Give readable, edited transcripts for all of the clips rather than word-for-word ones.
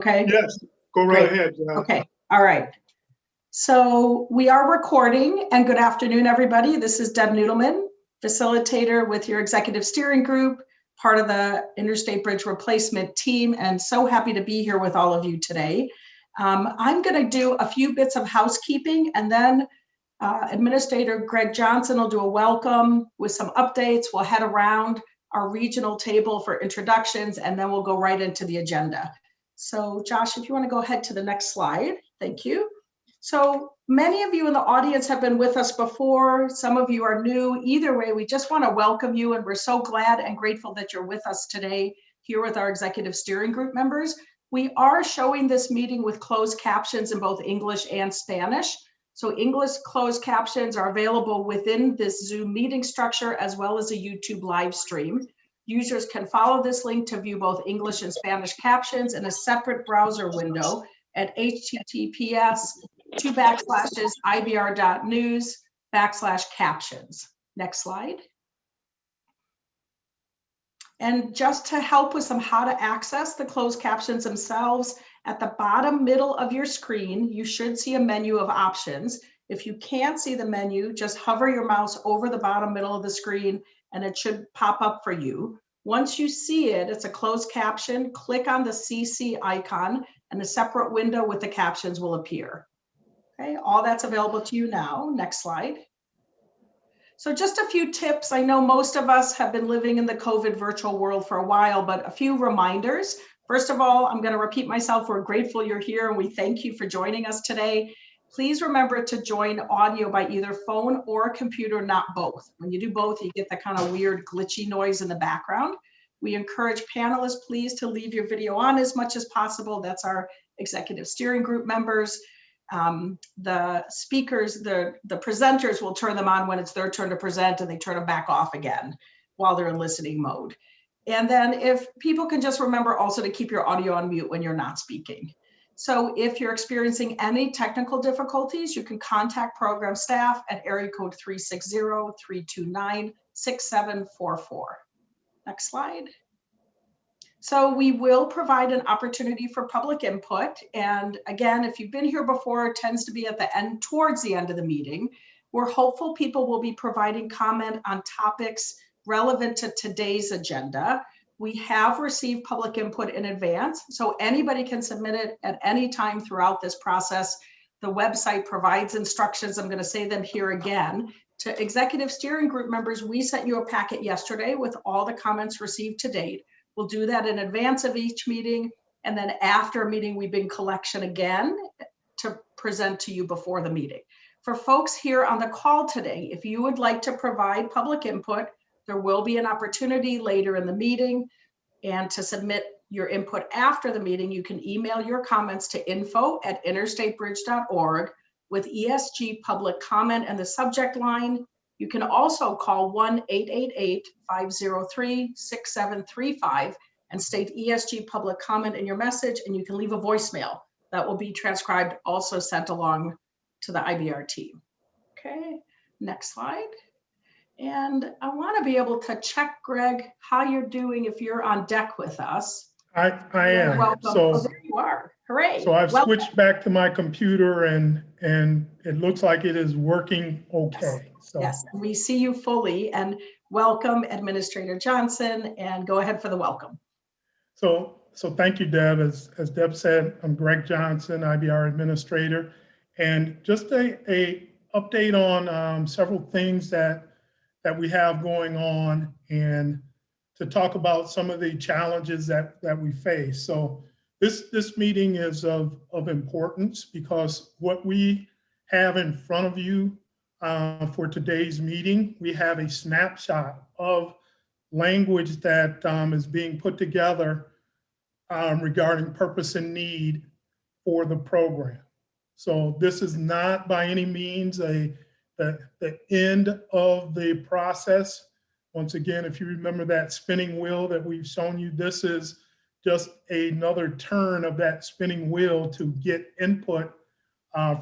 Okay. Yes, go right Great. ahead. John. Okay. All right. So we are recording, and good afternoon, everybody. This is Deb Noodleman, facilitator with your executive steering group, part of the Interstate Bridge Replacement team, and so happy to be here with all of you today. I'm going to do a few bits of housekeeping, and then Administrator Greg Johnson will do a welcome with some updates. We'll head around our regional table for introductions, and then we'll go right into the agenda. So Josh, if you want to go ahead to the next slide. Thank you. So many of you in the audience have been with us before. Some of you are new. Either way, we just want to welcome you, and we're so glad and grateful that you're with us today here with our executive steering group members. We are showing this meeting with closed captions in both English and Spanish. So English closed captions are available within this Zoom meeting structure as well as a YouTube live stream. Users can follow this link to view both English and Spanish captions in a separate browser window at https://ibr.news/captions. Next slide. And just to help with how to access the closed captions themselves, at the bottom middle of your screen, you should see a menu of options. If you can't see the menu, just hover your mouse over the bottom middle of the screen and it should pop up for you. Once you see it, it's a closed caption, click on the CC icon and a separate window with the captions will appear. Okay, all that's available to you now. Next slide. So just a few tips. I know most of us have been living in the COVID virtual world for a while, but a few reminders. First of all, I'm going to repeat myself. We're grateful you're here and we thank you for joining us today. Please remember to join audio by either phone or computer, not both. When you do both, you get that kind of weird glitchy noise in the background. We encourage panelists, please, to leave your video on as much as possible. That's our executive steering group members. The speakers, the presenters will turn them on when it's their turn to present and they turn them back off again while they're in listening mode. And then if people can just remember also to keep your audio on mute when you're not speaking. So if you're experiencing any technical difficulties, you can contact program staff at area code 360-329-6744. Next slide. So we will provide an opportunity for public input. And again, if you've been here before, it tends to be at the end, towards the end of the meeting. We're hopeful people will be providing comment on topics relevant to today's agenda. We have received public input in advance, so anybody can submit it at any time throughout this process. The website provides instructions. I'm going to say them here again. To executive steering group members, we sent you a packet yesterday with all the comments received to date. We'll do that in advance of each meeting, and then after a meeting, we bring collection again to present to you before the meeting. For folks here on the call today, if you would like to provide public input, there will be an opportunity later in the meeting, and to submit your input after the meeting, you can email your comments to info@interstatebridge.org with ESG public comment and the subject line. You can also call 1-888-503-6735 and state ESG public comment in your message, and you can leave a voicemail that will be transcribed, also sent along to the IBR team. Okay, next slide. And I want to be able to check, Greg, how you're doing if you're on deck with us. I am. Welcome. So, there you are. Hooray. So I've switched back to my computer and it looks like it is working okay. Yes. So. Yes, we see you fully, and welcome Administrator Johnson, and go ahead for the welcome. So thank you, Deb. As Deb said, I'm Greg Johnson, IBR Administrator, and just a update on several things that we have going on and to talk about some of the challenges that we face. So this meeting is of importance because what we have in front of you for today's meeting, we have a snapshot of language that is being put together regarding purpose and need for the program. So this is not by any means the end of the process. Once again, if you remember that spinning wheel that we've shown you, this is just another turn of that spinning wheel to get input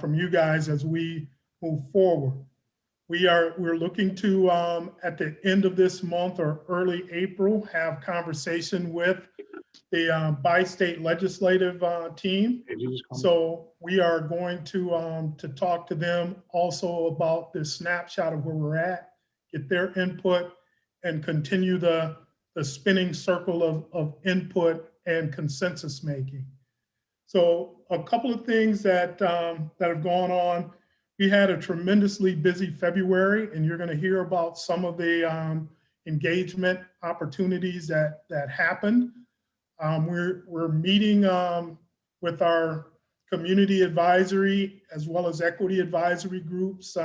from you guys as we move forward. We're looking to, at the end of this month or early April, have conversation with the bi-state legislative team. So we are going to talk to them also about this snapshot of where we're at, get their input, and continue the spinning circle of input and consensus making. So a couple of things that have gone on. We had a tremendously busy February, and you're going to hear about some of the engagement opportunities that happened. We're meeting with our community advisory as well as equity advisory groups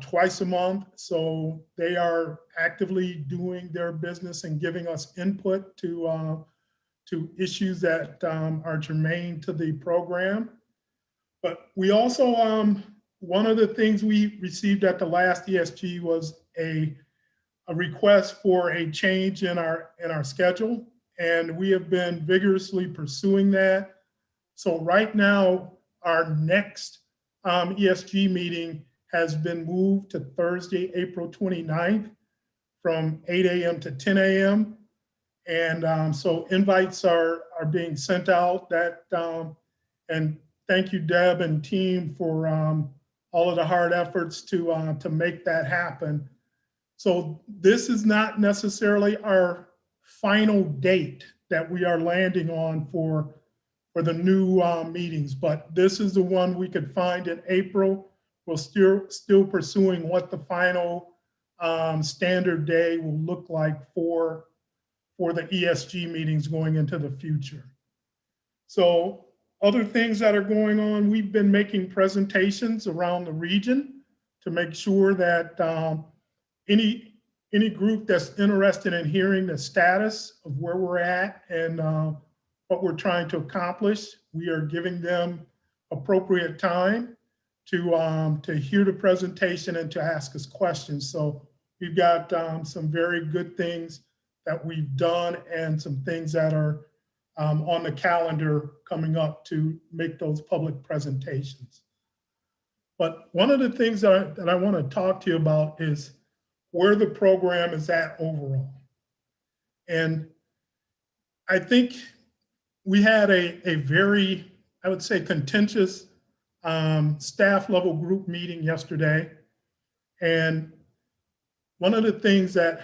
twice a month. So they are actively doing their business and giving us input to issues that are germane to the program. But we also, one of the things we received at the last ESG was a request for a change in our schedule. And we have been vigorously pursuing that. So right now, our next ESG meeting has been moved to Thursday, April 29th from 8 a.m. to 10 a.m. And so invites are being sent out. And thank you, Deb and team, for all of the hard efforts to make that happen. So this is not necessarily our final date that we are landing on for the new meetings, but this is the one we could find in April. We're still pursuing what the final standard day will look like for the ESG meetings going into the future. So other things that are going on, we've been making presentations around the region to make sure that any group that's interested in hearing the status of where we're at and what we're trying to accomplish, we are giving them appropriate time to hear the presentation and to ask us questions. So we've got some very good things that we've done and some things that are on the calendar coming up to make those public presentations. But one of the things that I want to talk to you about is where the program is at overall. And I think we had a very, I would say, contentious staff level group meeting yesterday. And one of the things that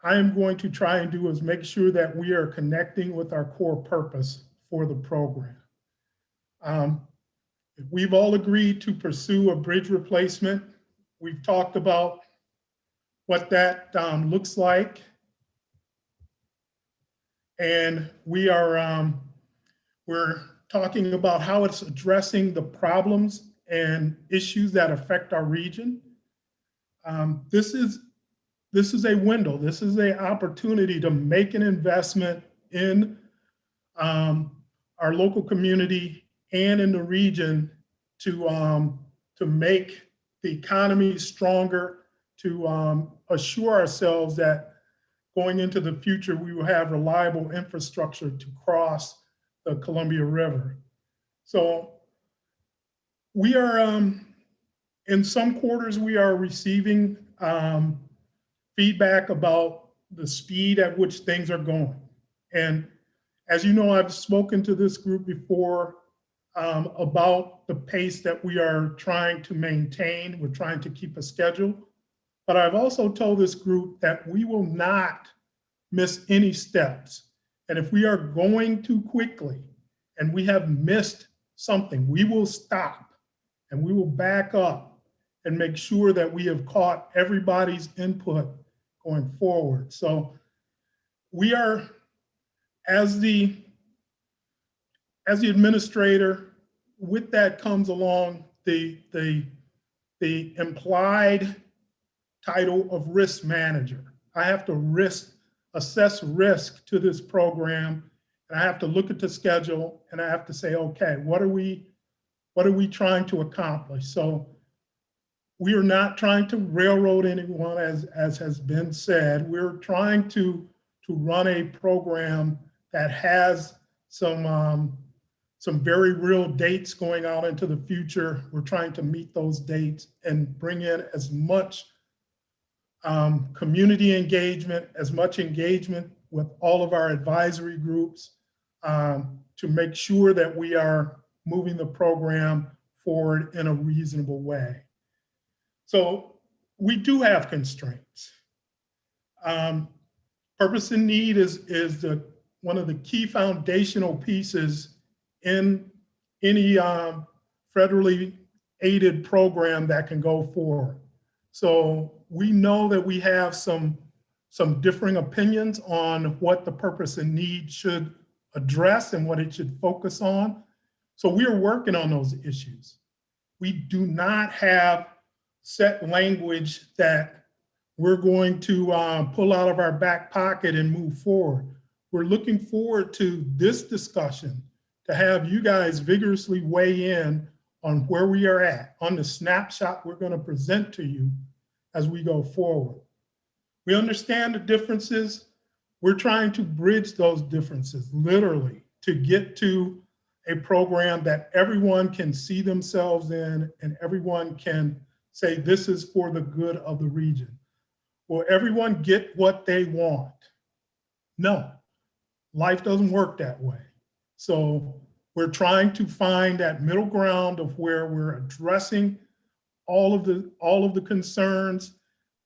I am going to try and do is make sure that we are connecting with our core purpose for the program. We've all agreed to pursue a bridge replacement. We've talked about what that looks like. And we're talking about how it's addressing the problems and issues that affect our region. This is a window. This is an opportunity to make an investment in our local community and in the region to make the economy stronger, to assure ourselves that going into the future, we will have reliable infrastructure to cross the Columbia River. So we are, in some quarters, we are receiving feedback about the speed at which things are going. And as you know, I've spoken to this group before about the pace that we are trying to maintain. We're trying to keep a schedule. But I've also told this group that we will not miss any steps. And if we are going too quickly and we have missed something, we will stop and we will back up and make sure that we have caught everybody's input going forward. So we are, as the administrator, with that comes along the implied title of risk manager. I have to assess risk to this program, and I have to look at the schedule, and I have to say, okay, what are we trying to accomplish? So we are not trying to railroad anyone, as has been said. We're trying to run a program that has some very real dates going out into the future. We're trying to meet those dates and bring in as much community engagement, as much engagement with all of our advisory groups to make sure that we are moving the program forward in a reasonable way. So we do have constraints. Purpose and need is one of the key foundational pieces in any federally aided program that can go forward. So we know that we have some differing opinions on what the purpose and need should address and what it should focus on. So we are working on those issues. We do not have set language that we're going to pull out of our back pocket and move forward. We're looking forward to this discussion, to have you guys vigorously weigh in on where we are at, on the snapshot we're going to present to you as we go forward. We understand the differences. We're trying to bridge those differences, literally, to get to a program that everyone can see themselves in and everyone can say this is for the good of the region. Will everyone get what they want? No, life doesn't work that way. So we're trying to find that middle ground of where we're addressing all of the concerns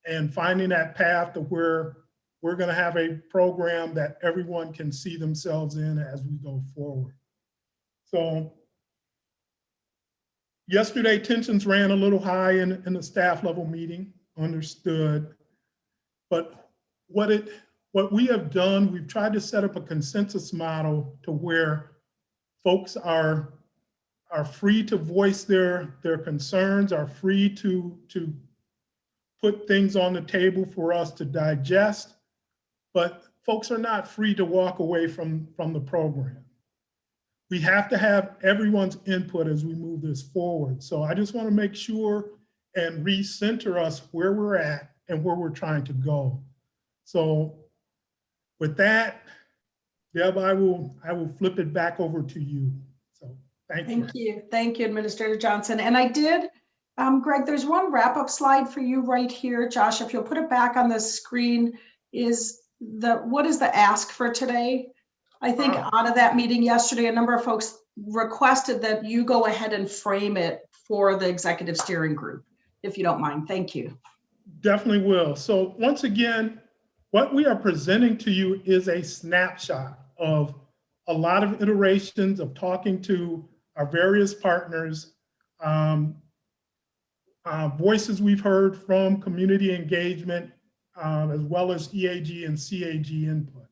and finding that path to where we're going to have a program that everyone can see themselves in as we go forward. So yesterday, tensions ran a little high in the staff level meeting, understood. But what we have done, we've tried to set up a consensus model to where folks are free to voice their concerns, are free to put things on the table for us to digest, but folks are not free to walk away from the program. We have to have everyone's input as we move this forward. So I just want to make sure and recenter us where we're at and where we're trying to go. So with that, Deb, I will flip it back over to you. So thank you. Thank you, Administrator Johnson. And I did, Greg, there's one wrap-up slide for you right here. Josh, if you'll put it back on the screen, what is the ask for today? I think out of that meeting yesterday, a number of folks requested that you go ahead and frame it for the executive steering group, if you don't mind. Thank you. Definitely will. So once again, what we are presenting to you is a snapshot of a lot of iterations of talking to our various partners, voices we've heard from community engagement, as well as EAG and CAG input.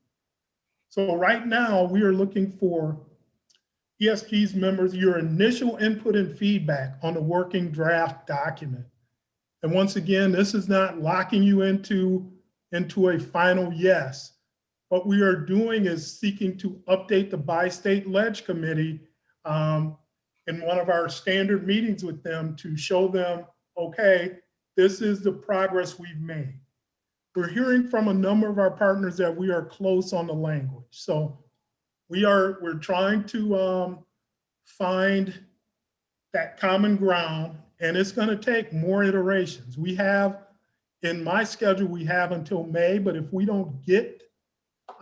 So right now we are looking for ESG's members, your initial input and feedback on the working draft document. And once again, this is not locking you into a final yes. What we are doing is seeking to update the bi-state ledge committee in one of our standard meetings with them to show them, okay, this is the progress we've made. We're hearing from a number of our partners that we are close on the language. So we're trying to find that common ground, and it's going to take more iterations. We have, in my schedule, we have until May, but if we don't get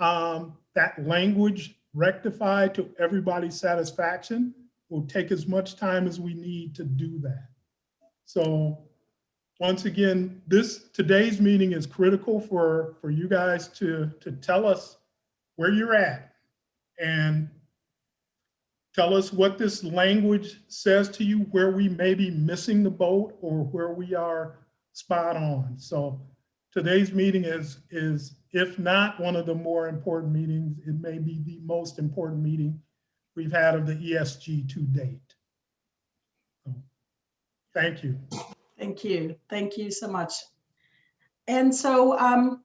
that language rectified to everybody's satisfaction, we'll take as much time as we need to do that. So once again, today's meeting is critical for you guys to tell us where you're at and tell us what this language says to you, where we may be missing the boat or where we are spot on. So today's meeting is if not one of the more important meetings, it may be the most important meeting we've had of the ESG to date. So, thank you. Thank you. Thank you so much. And so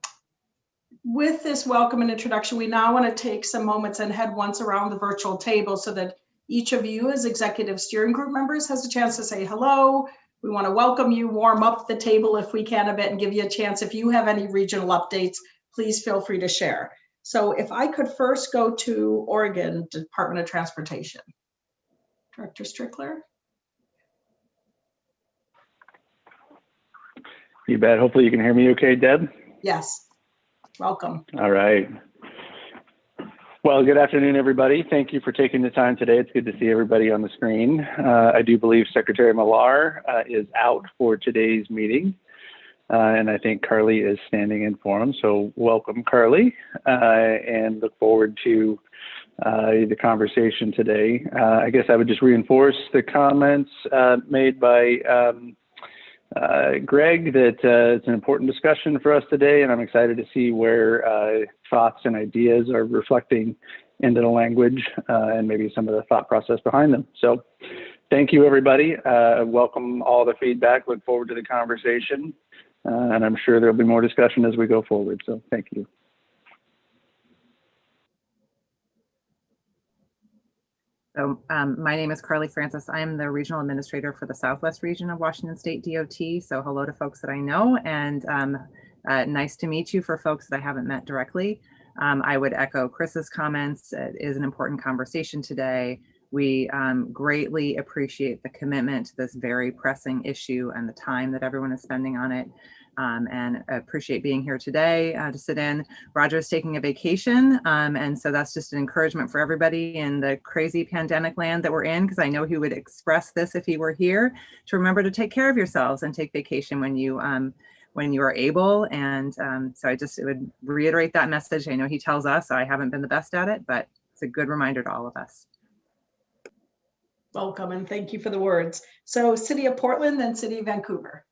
with this welcome and introduction, we now want to take some moments and head once around the virtual table so that each of you as executive steering group members has a chance to say hello. We want to welcome you, warm up the table if we can a bit, and give you a chance. If you have any regional updates, please feel free to share. So if I could first go to Oregon Department of Transportation. Director Strickler. You bet. Hopefully you can hear me okay, Deb. Yes. Welcome. All right. Well, good afternoon, everybody. Thank you for taking the time today. It's good to see everybody on the screen. I do believe Secretary Millar is out for today's meeting, and I think Carly is standing in for him. So welcome, Carly, and look forward to the conversation today. I guess I would just reinforce the comments made by Greg that it's an important discussion for us today, and I'm excited to see where thoughts and ideas are reflecting into the language and maybe some of the thought process behind them. So thank you, everybody. Welcome all the feedback. Look forward to the conversation, and I'm sure there'll be more discussion as we go forward. So thank you. So my name is Carly Francis. I am the regional administrator for the Southwest region of Washington State DOT. So hello to folks that I know, and nice to meet you for folks that I haven't met directly. I would echo Chris's comments. It is an important conversation today. We greatly appreciate the commitment to this very pressing issue and the time that everyone is spending on it. And appreciate being here today to sit in. Roger is taking a vacation, and so that's just an encouragement for everybody in the crazy pandemic land that we're in, because I know he would express this if he were here, to remember to take care of yourselves and take vacation when you are able. And so I just would reiterate that message. I know he tells us I haven't been the best at it, but it's a good reminder to all of us. Welcome, and thank you for the words. So City of Portland, then City of Vancouver.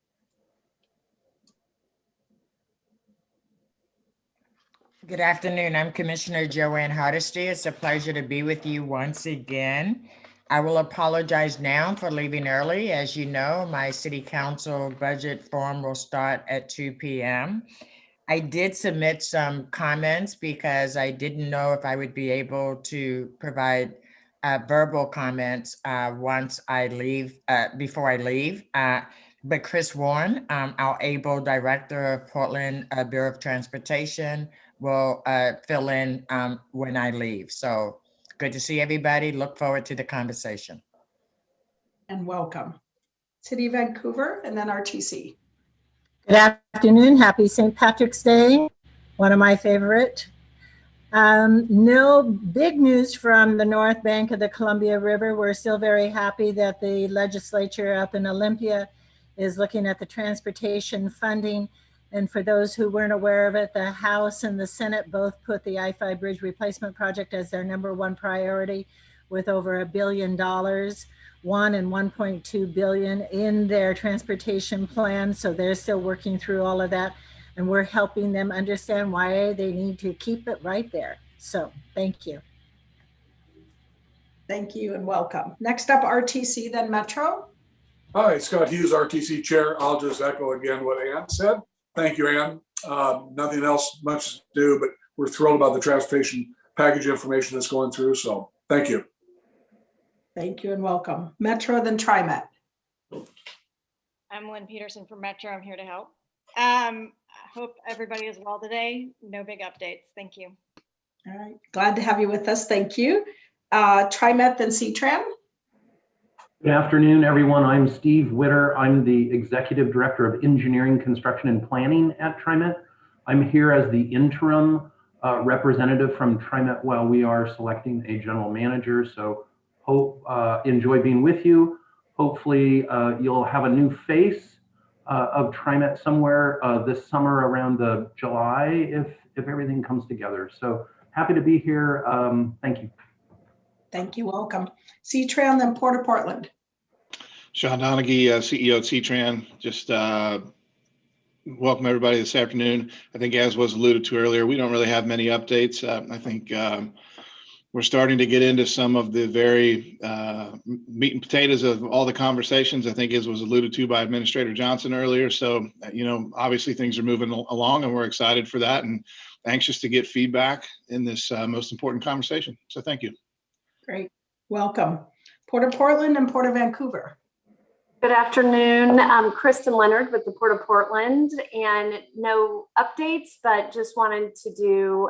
Good afternoon. I'm Commissioner Joanne Hardesty. It's a pleasure to be with you once again. I will apologize now for leaving early. As you know, my City Council budget forum will start at 2 p.m. I did submit some comments because I didn't know if I would be able to provide verbal comments once I leave, before I leave. But Chris Warren, our able director of Portland Bureau of Transportation, will fill in when I leave. So good to see everybody. Look forward to the conversation. And welcome. City of Vancouver, and then RTC. Good afternoon. Happy St. Patrick's Day. One of my favorite. No big news from the north bank of the Columbia River. We're still very happy that the legislature up in Olympia is looking at the transportation funding. And for those who weren't aware of it, the House and the Senate both put the I-5 Bridge Replacement Project as their #1 priority, with over $1 billion, $1 and $1.2 billion in their transportation plan. So they're still working through all of that, and we're helping them understand why they need to keep it right there. So thank you. Thank you and welcome. Next up, RTC, then Metro. Hi, Scott Hughes, RTC Chair. I'll just echo again what Ann said. Thank you, Ann. Nothing else much to do, but we're thrilled about the transportation package information that's going through. So thank you. Thank you and welcome. Metro, then TriMet. I'm Lynn Peterson from Metro. I'm here to help. I hope everybody is well today. No big updates. Thank you. All right. Glad to have you with us. Thank you. TriMet, then CTRAN. Good afternoon, everyone. I'm Steve Witter. I'm the Executive Director of Engineering, Construction, and Planning at TriMet. I'm here as the interim representative from TriMet while we are selecting a general manager. So hope, enjoy being with you. Hopefully you'll have a new face of TriMet somewhere this summer around the July if everything comes together. So happy to be here. Thank you. Thank you. Welcome. CTRAN, then Port of Portland. Sean Donaghy, CEO at CTRAN. Just welcome everybody this afternoon. I think, as was alluded to earlier, we don't really have many updates. I think we're starting to get into some of the very meat and potatoes of all the conversations, I think, as was alluded to by Administrator Johnson earlier. So, you know, obviously things are moving along, and we're excited for that and anxious to get feedback in this most important conversation. So thank you. Great. Welcome. Port of Portland and Port of Vancouver. Good afternoon. I'm Kristen Leonard with the Port of Portland, and no updates, but just wanted to do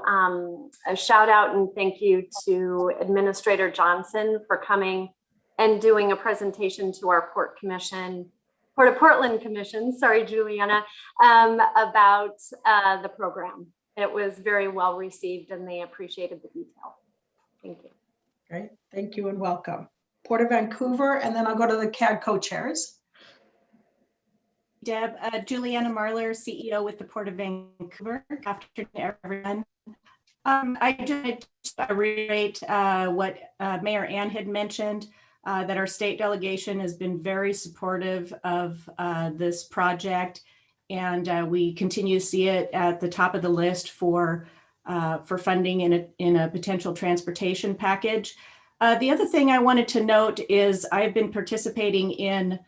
a shout out and thank you to Administrator Johnson for coming and doing a presentation to our Port of Portland Commission, sorry, Juliana, about the program. It was very well received and they appreciated the detail. Thank you. Great, thank you and welcome. Port of Vancouver, and then I'll go to the CAD co-chairs. Deb, Juliana Marler, CEO with the Port of Vancouver. Good afternoon, everyone. I just reiterate what Mayor Ann had mentioned, that our state delegation has been very supportive of this project, and we continue to see it at the top of the list for funding in a potential transportation package. The other thing I wanted to note is I've been participating in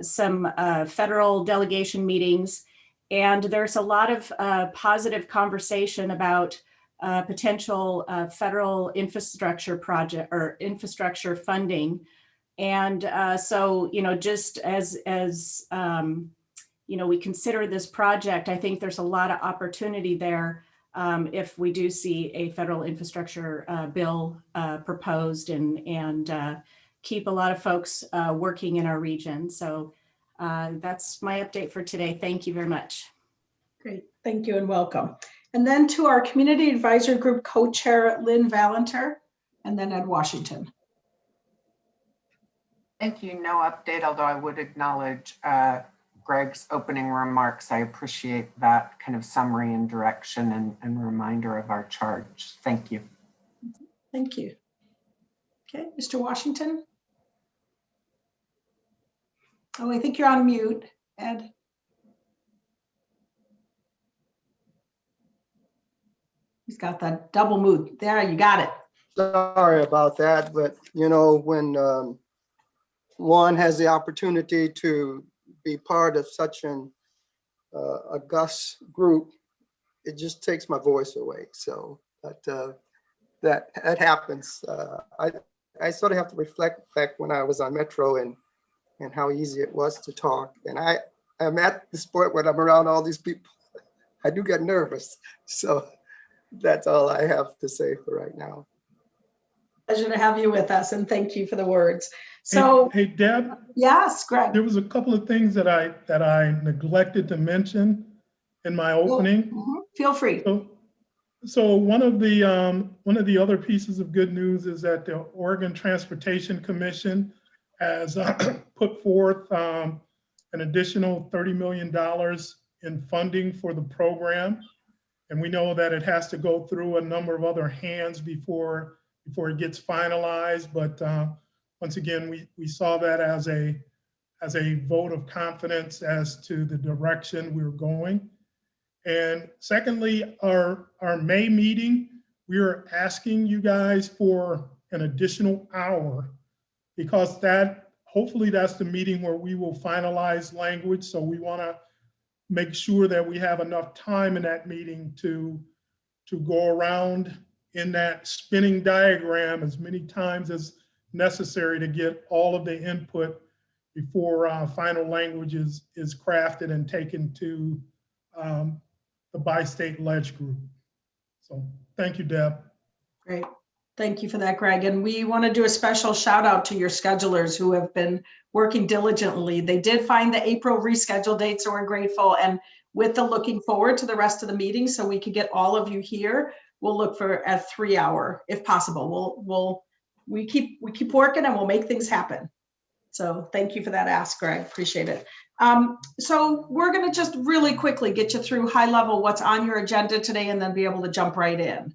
some federal delegation meetings, and there's a lot of positive conversation about potential federal infrastructure project or infrastructure funding. And so, just as we consider this project, I think there's a lot of opportunity there if we do see a federal infrastructure bill proposed and keep a lot of folks working in our region. So that's my update for today. Thank you very much. Great, thank you and welcome. And then to our Community Advisory Group co-chair, Lynn Valenter, and then Ed Washington. Thank you. No update, although I would acknowledge Greg's opening remarks. I appreciate that kind of summary and direction and reminder of our charge. Thank you. Thank you. Okay, Mr. Washington. Oh, I think you're on mute, Ed. He's got that double mute. There, you got it. Sorry about that, but when one has the opportunity to be part of such an august group, it just takes my voice away. So, but that happens. I sort of have to reflect back when I was on Metro and how easy it was to talk. And I'm at this point when I'm around all these people, I do get nervous. So that's all I have to say for right now. Pleasure to have you with us, and thank you for the words. So, hey Deb. Yes, Greg. There was a couple of things that I neglected to mention in my opening. Feel free. So one of the other pieces of good news is that the Oregon Transportation Commission has put forth an additional $30 million in funding for the program. And we know that it has to go through a number of other hands before it gets finalized. But once again, we saw that as a vote of confidence as to the direction we're going. And secondly, our May meeting, we are asking you guys for an additional hour, because hopefully that's the meeting where we will finalize language. So we want to make sure that we have enough time in that meeting to go around in that spinning diagram as many times as necessary to get all of the input before final language is crafted and taken to the bi-state ledge group. So thank you, Deb. Great. Thank you for that, Greg. And we want to do a special shout out to your schedulers who have been working diligently. They did find the April reschedule date, so we're grateful. And with the looking forward to the rest of the meeting, so we could get all of you here, we'll look for a 3-hour if possible. We keep working and we'll make things happen. So thank you for that ask, Greg. Appreciate it. So we're going to just really quickly get you through high level what's on your agenda today, and then be able to jump right in.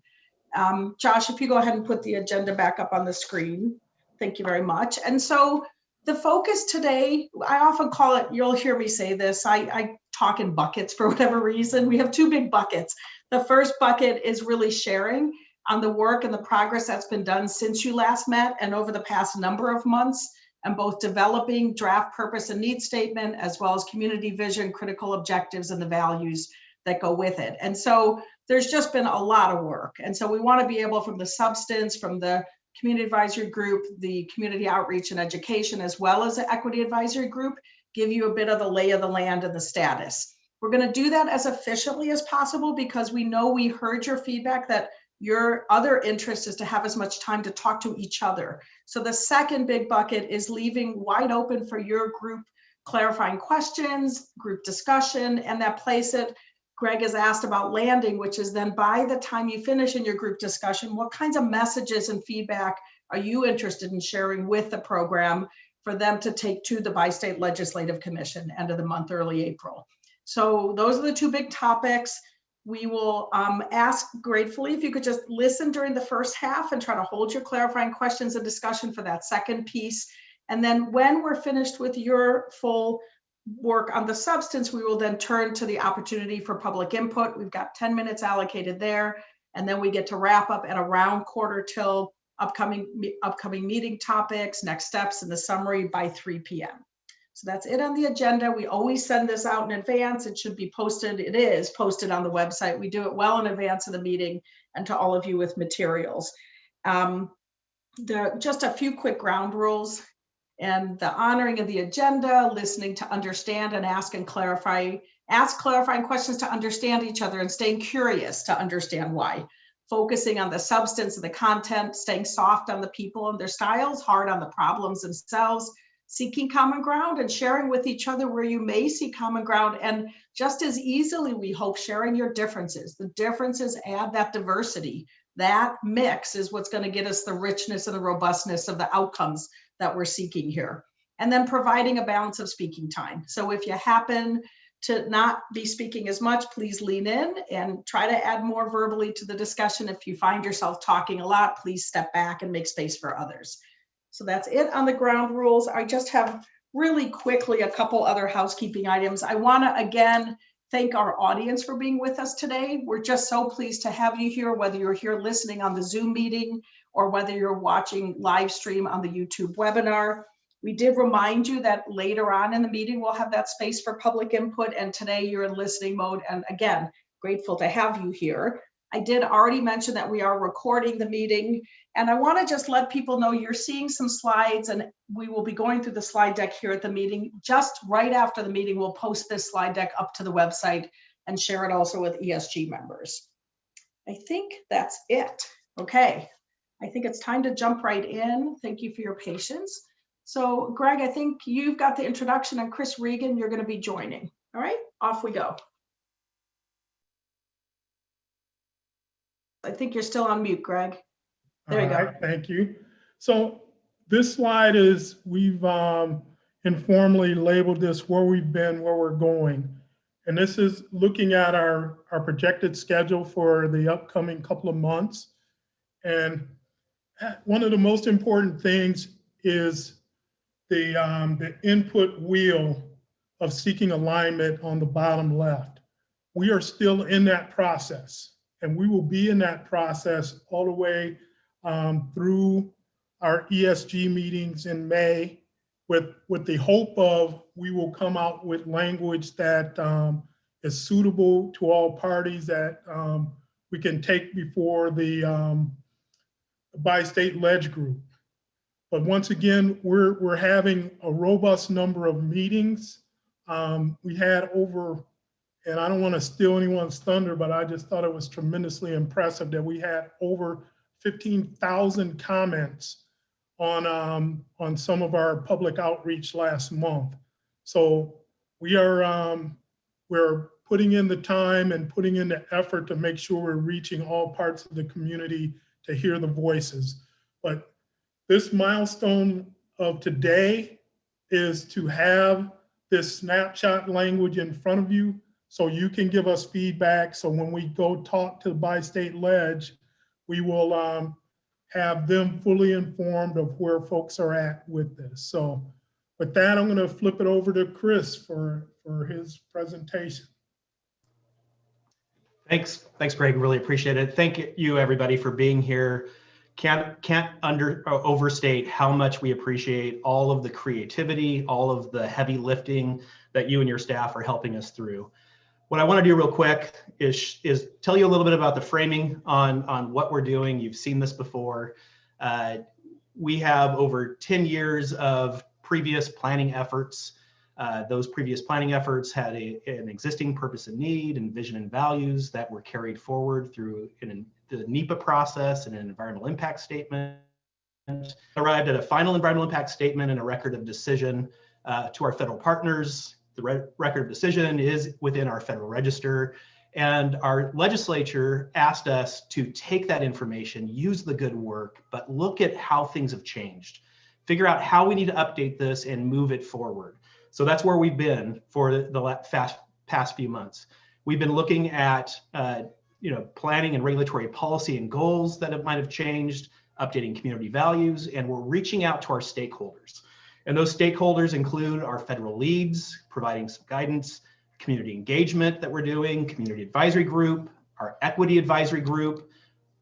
Josh, if you go ahead and put the agenda back up on the screen. Thank you very much. And so the focus today, I often call it, you'll hear me say this, I talk in buckets for whatever reason. We have two big buckets. The first bucket is really sharing on the work and the progress that's been done since you last met and over the past number of months, and both developing draft purpose and need statement, as well as community vision, critical objectives, and the values that go with it. And so there's just been a lot of work. And so we want to be able, from the substance, from the community advisory group, the community outreach and education, as well as the equity advisory group, give you a bit of the lay of the land and the status. We're going to do that as efficiently as possible, because we know we heard your feedback that your other interest is to have as much time to talk to each other. So the second big bucket is leaving wide open for your group clarifying questions, group discussion, and that place it Greg has asked about landing, which is then by the time you finish in your group discussion, what kinds of messages and feedback are you interested in sharing with the program for them to take to the Bi-State Legislative Commission, end of the month, early April. So those are the two big topics. We will ask gratefully if you could just listen during the first half and try to hold your clarifying questions and discussion for that second piece. And then when we're finished with your full work on the substance, we will then turn to the opportunity for public input. We've got 10 minutes allocated there. And then we get to wrap up at around 1/4 till upcoming meeting topics, next steps, and the summary by 3 p.m. So that's it on the agenda. We always send this out in advance. It should be posted. It is posted on the website. We do it well in advance of the meeting and to all of you with materials. Just a few quick ground rules and the honoring of the agenda, listening to understand and ask clarifying questions to understand each other and staying curious to understand why. Focusing on the substance of the content, staying soft on the people and their styles, hard on the problems themselves, seeking common ground and sharing with each other where you may see common ground, and just as easily, we hope, sharing your differences. The differences add that diversity. That mix is what's going to get us the richness and the robustness of the outcomes that we're seeking here. And then providing a balance of speaking time. So if you happen to not be speaking as much, please lean in and try to add more verbally to the discussion. If you find yourself talking a lot, please step back and make space for others. So that's it on the ground rules. I just have really quickly a couple other housekeeping items. I want to again thank our audience for being with us today. We're just so pleased to have you here, whether you're here listening on the Zoom meeting or whether you're watching live stream on the YouTube webinar. We did remind you that later on in the meeting, we'll have that space for public input, and today you're in listening mode. And again, grateful to have you here. I did already mention that we are recording the meeting, and I want to just let people know you're seeing some slides, and we will be going through the slide deck here at the meeting. Just right after the meeting, we'll post this slide deck up to the website and share it also with ESG members. I think that's it. Okay, I think it's time to jump right in. Thank you for your patience. So Greg, I think you've got the introduction, and Chris Regan, you're going to be joining. All right, off we go. I think you're still on mute, Greg. There you go. Thank you. So this slide is, we've informally labeled this where we've been, where we're going. And this is looking at our projected schedule for the upcoming couple of months. And one of the most important things is the input wheel of seeking alignment on the bottom left. We are still in that process, and we will be in that process all the way through our ESG meetings in May, with the hope of we will come out with language that is suitable to all parties, that we can take before the Bi-State Ledge Group. But once again, we're having a robust number of meetings. We had over, and I don't want to steal anyone's thunder, but I just thought it was tremendously impressive that we had over 15,000 comments on some of our public outreach last month. So we are we're putting in the time and putting in the effort to make sure we're reaching all parts of the community to hear the voices. But this milestone of today is to have this snapshot language in front of you so you can give us feedback. So when we go talk to the Bi-State Ledge, we will have them fully informed of where folks are at with this. So with that, I'm going to flip it over to Chris for his presentation. Thanks, Greg. Really appreciate it. Thank you, everybody, for being here. Can't overstate how much we appreciate all of the creativity, all of the heavy lifting that you and your staff are helping us through. What I want to do real quick is tell you a little bit about the framing on what we're doing. You've seen this before. We have over 10 years of previous planning efforts. Those previous planning efforts had an existing purpose and need and vision and values that were carried forward through the Nepa process and an environmental impact statement. Arrived at a final environmental impact statement and a record of decision to our federal partners. The record of decision is within our federal register, And our legislature asked us to take that information, use the good work, but look at how things have changed. Figure out how we need to update this and move it forward. So that's where we've been for the past few months. We've been looking at planning and regulatory policy and goals that might have changed, updating community values, and we're reaching out to our stakeholders. And those stakeholders include our federal leads, providing some guidance, community engagement that we're doing, community advisory group, our equity advisory group,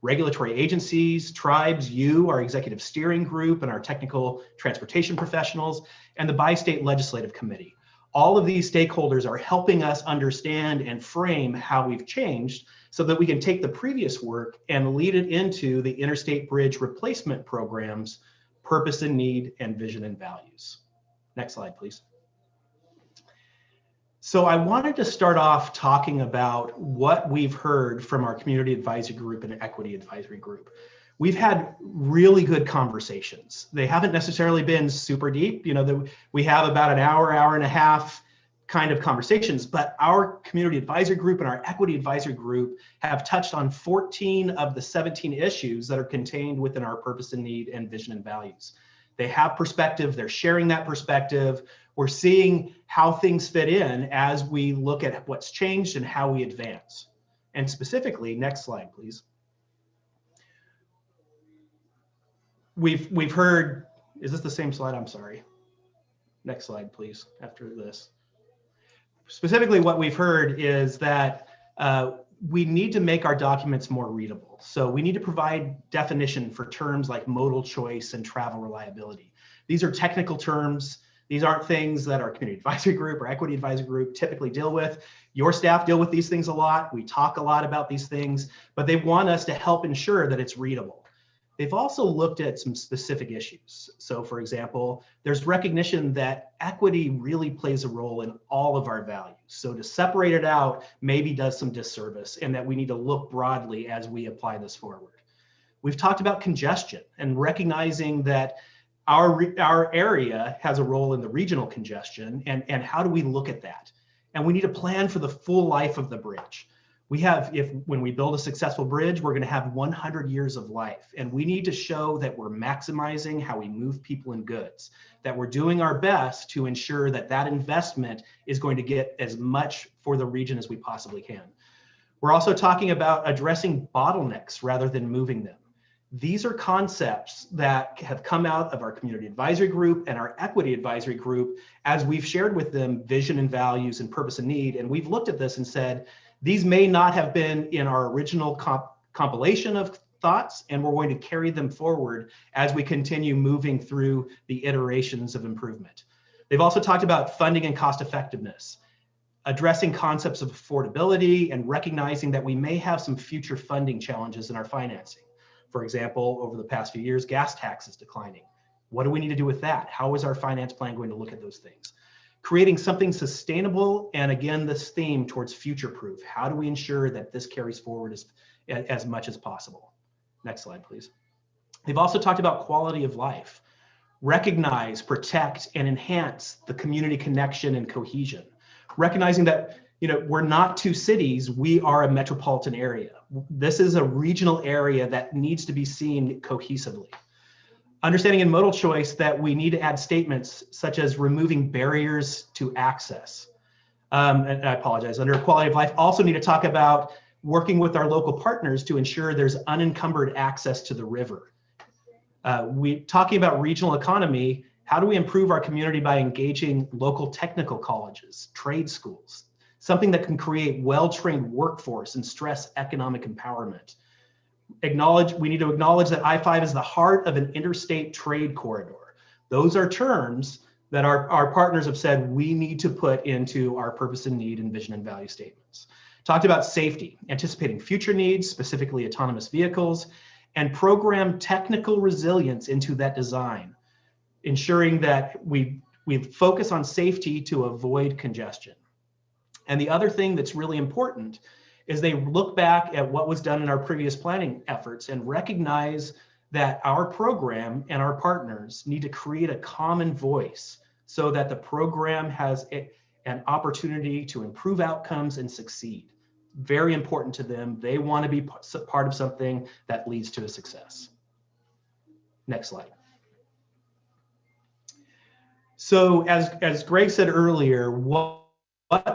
regulatory agencies, tribes, our executive steering group, and our technical transportation professionals, and the bi-state legislative committee. All of these stakeholders are helping us understand and frame how we've changed so that we can take the previous work and lead it into the interstate bridge replacement programs, purpose and need, and vision and values. Next slide, please. So I wanted to start off talking about what we've heard from our community advisory group and equity advisory group. We've had really good conversations. They haven't necessarily been super deep. We have about an hour, hour and a half kind of conversations, but our community advisory group and our equity advisory group have touched on 14 of the 17 issues that are contained within our purpose and need and vision and values. They have perspective, they're sharing that perspective. We're seeing how things fit in as we look at what's changed and how we advance. And specifically, next slide, please. We've heard, is this the same slide? I'm sorry. Next slide, please, after this. Specifically, what we've heard is that we need to make our documents more readable. So we need to provide definition for terms like modal choice and travel reliability. These are technical terms. These aren't things that our community advisory group or equity advisory group typically deal with. Your staff deal with these things a lot. We talk a lot about these things, but they want us to help ensure that it's readable. They've also looked at some specific issues. So for example, there's recognition that equity really plays a role in all of our values. So to separate it out maybe does some disservice, and that we need to look broadly as we apply this forward. We've talked about congestion and recognizing that our area has a role in the regional congestion, and how do we look at that? And we need to plan for the full life of the bridge. When we build a successful bridge, we're going to have 100 years of life, and we need to show that we're maximizing how we move people and goods, that we're doing our best to ensure that that investment is going to get as much for the region as we possibly can. We're also talking about addressing bottlenecks rather than moving them. These are concepts that have come out of our community advisory group and our equity advisory group as we've shared with them vision and values and purpose and need. And we've looked at this and said, these may not have been in our original compilation of thoughts, and we're going to carry them forward as we continue moving through the iterations of improvement. They've also talked about funding and cost effectiveness, addressing concepts of affordability and recognizing that we may have some future funding challenges in our financing. For example, over the past few years, gas tax is declining. What do we need to do with that? How is our finance plan going to look at those things? Creating something sustainable, and again, this theme towards future-proof. How do we ensure that this carries forward as much as possible? Next slide, please. They've also talked about quality of life. Recognize, protect, and enhance the community connection and cohesion. Recognizing that we're not two cities, we are a metropolitan area. This is a regional area that needs to be seen cohesively. Understanding in modal choice that we need to add statements such as removing barriers to access. And I apologize, under quality of life, also need to talk about working with our local partners to ensure there's unencumbered access to the river. Talking about regional economy, how do we improve our community by engaging local technical colleges, trade schools, something that can create well-trained workforce and stress economic empowerment. We need to acknowledge that I-5 is the heart of an interstate trade corridor. Those are terms that our partners have said we need to put into our purpose and need and vision and value statements. Talked about safety, anticipating future needs, specifically autonomous vehicles, and program technical resilience into that design, ensuring that we focus on safety to avoid congestion. And the other thing that's really important is they look back at what was done in our previous planning efforts and recognize that our program and our partners need to create a common voice so that the program has an opportunity to improve outcomes and succeed. very important to them. They want to be part of something that leads to a success. Next slide. So as Greg said earlier, what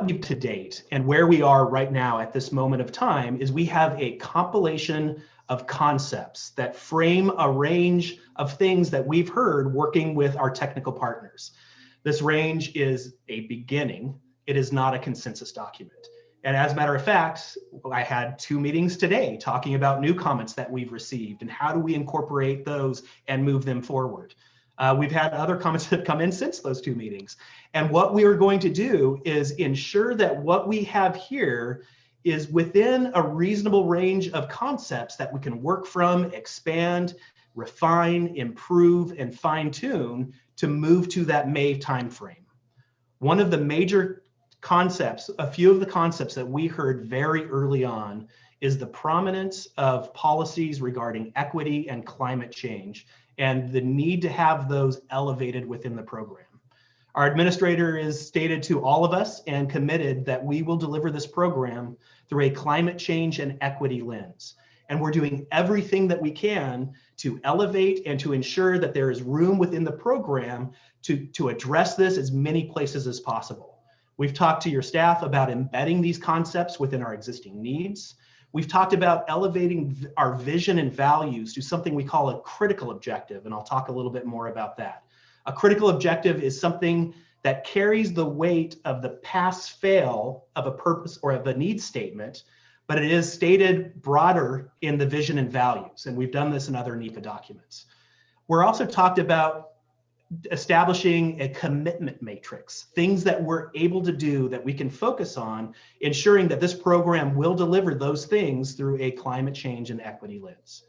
we've to date and where we are right now at this moment of time is we have a compilation of concepts that frame a range of things that we've heard working with our technical partners. This range is a beginning. It is not a consensus document. And as a matter of fact, I had 2 meetings today talking about new comments that we've received and how do we incorporate those and move them forward. We've had other comments that have come in since those 2 meetings. And what we are going to do is ensure that what we have here is within a reasonable range of concepts that we can work from, expand, refine, improve, and fine tune to move to that May timeframe. One of the major concepts, a few of the concepts that we heard very early on is the prominence of policies regarding equity and climate change and the need to have those elevated within the program. Our administrator is stated to all of us and committed that we will deliver this program through a climate change and equity lens. And we're doing everything that we can to elevate and to ensure that there is room within the program to address this as many places as possible. We've talked to your staff about embedding these concepts within our existing needs. We've talked about elevating our vision and values to something we call a critical objective, and I'll talk a little bit more about that. A critical objective is something that carries the weight of the pass-fail of a purpose or of a need statement, but it is stated broader in the vision and values, and we've done this in other NEPA documents. We're also talked about establishing a commitment matrix, things that we're able to do that we can focus on, ensuring that this program will deliver those things through a climate change and equity lens.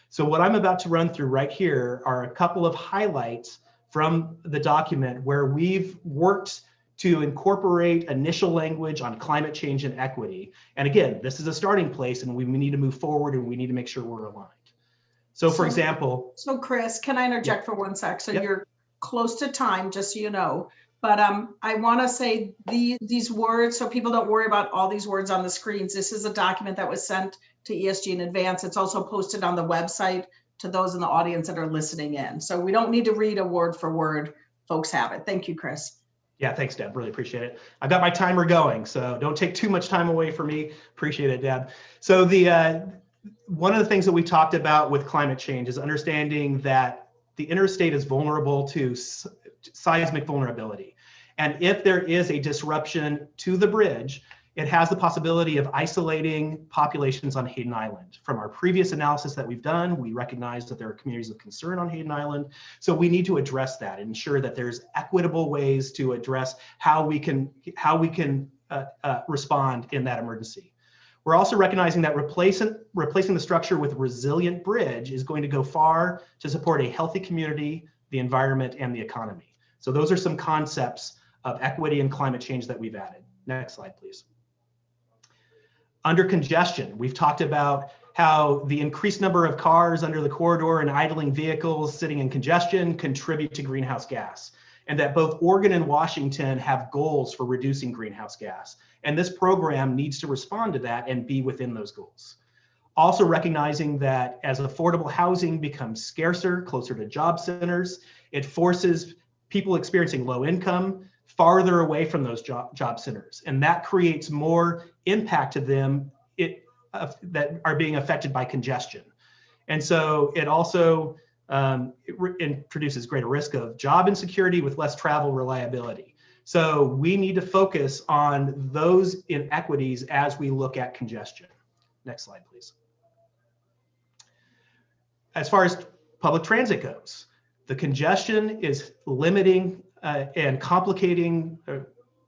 So what I'm about to run through right here are a couple of highlights from the document where we've worked to incorporate initial language on climate change and equity. And again, this is a starting place and we need to move forward and we need to make sure we're aligned. So for example. So Chris, can I interject for 1 sec? So you're close to time, just so you know, but I want to say these words, so people don't worry about all these words on the screens. This is a document that was sent to ESG in advance. It's also posted on the website to those in the audience that are listening in. So we don't need to read a word for word. Folks have it. Thank you, Chris. Yeah, thanks, Deb. Really appreciate it. I've got my timer going, so don't take too much time away from me. Appreciate it, Deb. So one of the things that we talked about with climate change is understanding that the interstate is vulnerable to seismic vulnerability. And if there is a disruption to the bridge, it has the possibility of isolating populations on Hayden Island. From our previous analysis that we've done, we recognize that there are communities of concern on Hayden Island. So we need to address that and ensure that there's equitable ways to address how we can respond in that emergency. We're also recognizing that replacing the structure with a resilient bridge is going to go far to support a healthy community, the environment, and the economy. So those are some concepts of equity and climate change that we've added. Next slide, please. Under congestion, we've talked about how the increased number of cars under the corridor and idling vehicles sitting in congestion contribute to greenhouse gas, and that both Oregon and Washington have goals for reducing greenhouse gas. And this program needs to respond to that and be within those goals. Also recognizing that as affordable housing becomes scarcer, closer to job centers, it forces people experiencing low income farther away from those job centers. And that creates more impact to them that are being affected by congestion. And so it also introduces greater risk of job insecurity with less travel reliability. So we need to focus on those inequities as we look at congestion. Next slide, please. As far as public transit goes, the congestion is limiting and complicating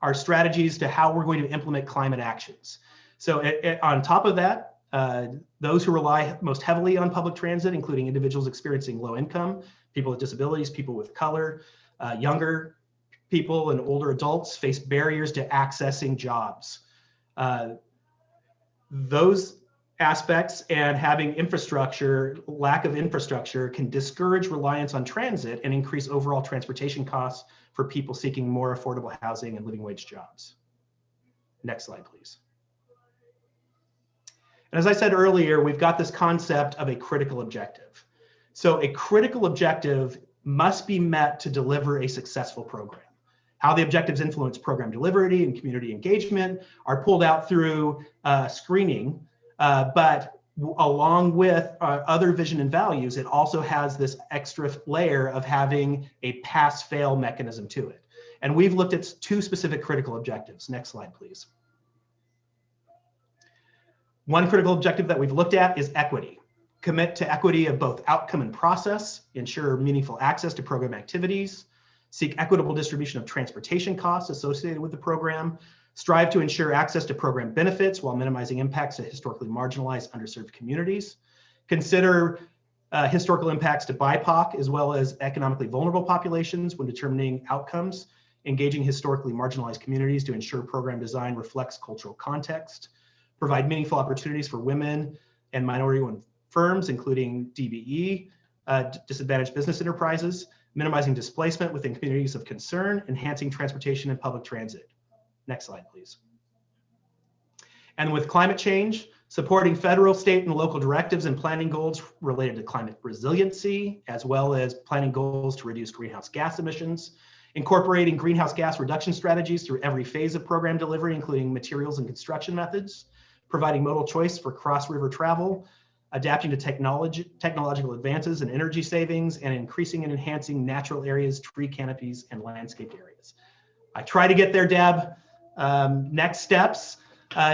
our strategies to how we're going to implement climate actions. So on top of that, those who rely most heavily on public transit, including individuals experiencing low income, people with disabilities, people with color, younger people and older adults face barriers to accessing jobs. Those aspects and having infrastructure, lack of infrastructure, can discourage reliance on transit and increase overall transportation costs for people seeking more affordable housing and living wage jobs. Next slide, please. And as I said earlier, we've got this concept of a critical objective. So a critical objective must be met to deliver a successful program. How the objectives influence program delivery and community engagement are pulled out through screening, but along with other vision and values, it also has this extra layer of having a pass-fail mechanism to it. And we've looked at 2 specific critical objectives. Next slide, please. One critical objective that we've looked at is equity. Commit to equity of both outcome and process, ensure meaningful access to program activities, seek equitable distribution of transportation costs associated with the program, strive to ensure access to program benefits while minimizing impacts to historically marginalized, underserved communities, consider historical impacts to BIPOC as well as economically vulnerable populations when determining outcomes, engaging historically marginalized communities to ensure program design reflects cultural context, provide meaningful opportunities for women and minority-owned firms, including DBE, disadvantaged business enterprises, minimizing displacement within communities of concern, enhancing transportation and public transit. Next slide, please. And with climate change, supporting federal, state, and local directives and planning goals related to climate resiliency, as well as planning goals to reduce greenhouse gas emissions, incorporating greenhouse gas reduction strategies through every phase of program delivery, including materials and construction methods, providing modal choice for cross-river travel, adapting to technological advances and energy savings, and increasing and enhancing natural areas, tree canopies, and landscaped areas. I try to get there, Deb. Next steps.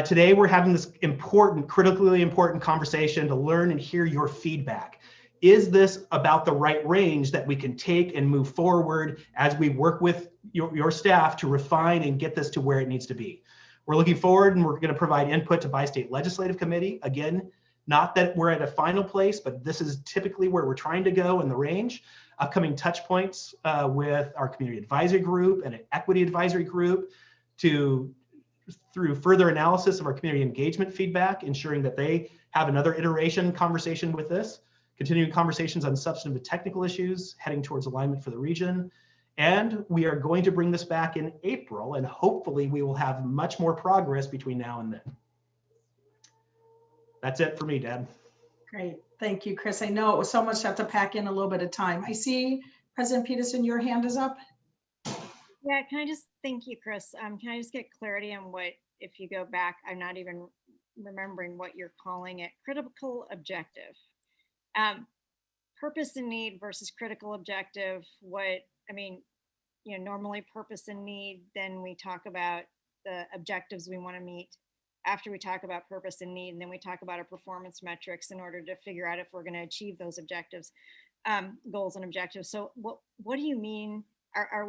Today, we're having this important, critically important conversation to learn and hear your feedback. Is this about the right range that we can take and move forward as we work with your staff to refine and get this to where it needs to be? We're looking forward, and we're going to provide input to Bi-State Legislative Committee. Again, not that we're at a final place, but this is typically where we're trying to go in the range. Upcoming touch points with our community advisory group and an equity advisory group through further analysis of our community engagement feedback, ensuring that they have another iteration conversation with this, continuing conversations on substantive technical issues, heading towards alignment for the region. And we are going to bring this back in April, and hopefully we will have much more progress between now and then. That's it for me, Deb. Great. Thank you, Chris. I know it was so much to have to pack in a little bit of time. I see President Peterson, your hand is up. Yeah, can I just, thank you, Chris. Can I just get clarity on what, if you go back, I'm not even remembering what you're calling it, critical objective. Purpose and need versus critical objective. Normally purpose and need, then we talk about the objectives we want to meet. After we talk about purpose and need, and then we talk about our performance metrics in order to figure out if we're going to achieve those objectives, goals and objectives. So what do you mean? Are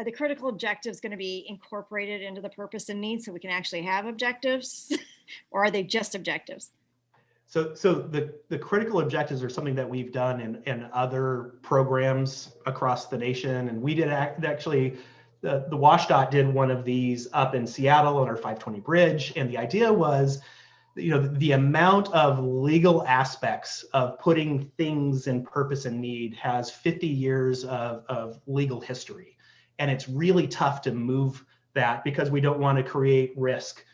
the critical objectives going to be incorporated into the purpose and need so we can actually have objectives, or are they just objectives? So the critical objectives are something that we've done in other programs across the nation, and we did actually. The WashDOT did one of these up in Seattle on our 520 bridge. And the idea was, the amount of legal aspects of putting things in purpose and need has 50 years of legal history. And it's really tough to move that because we don't want to create risk.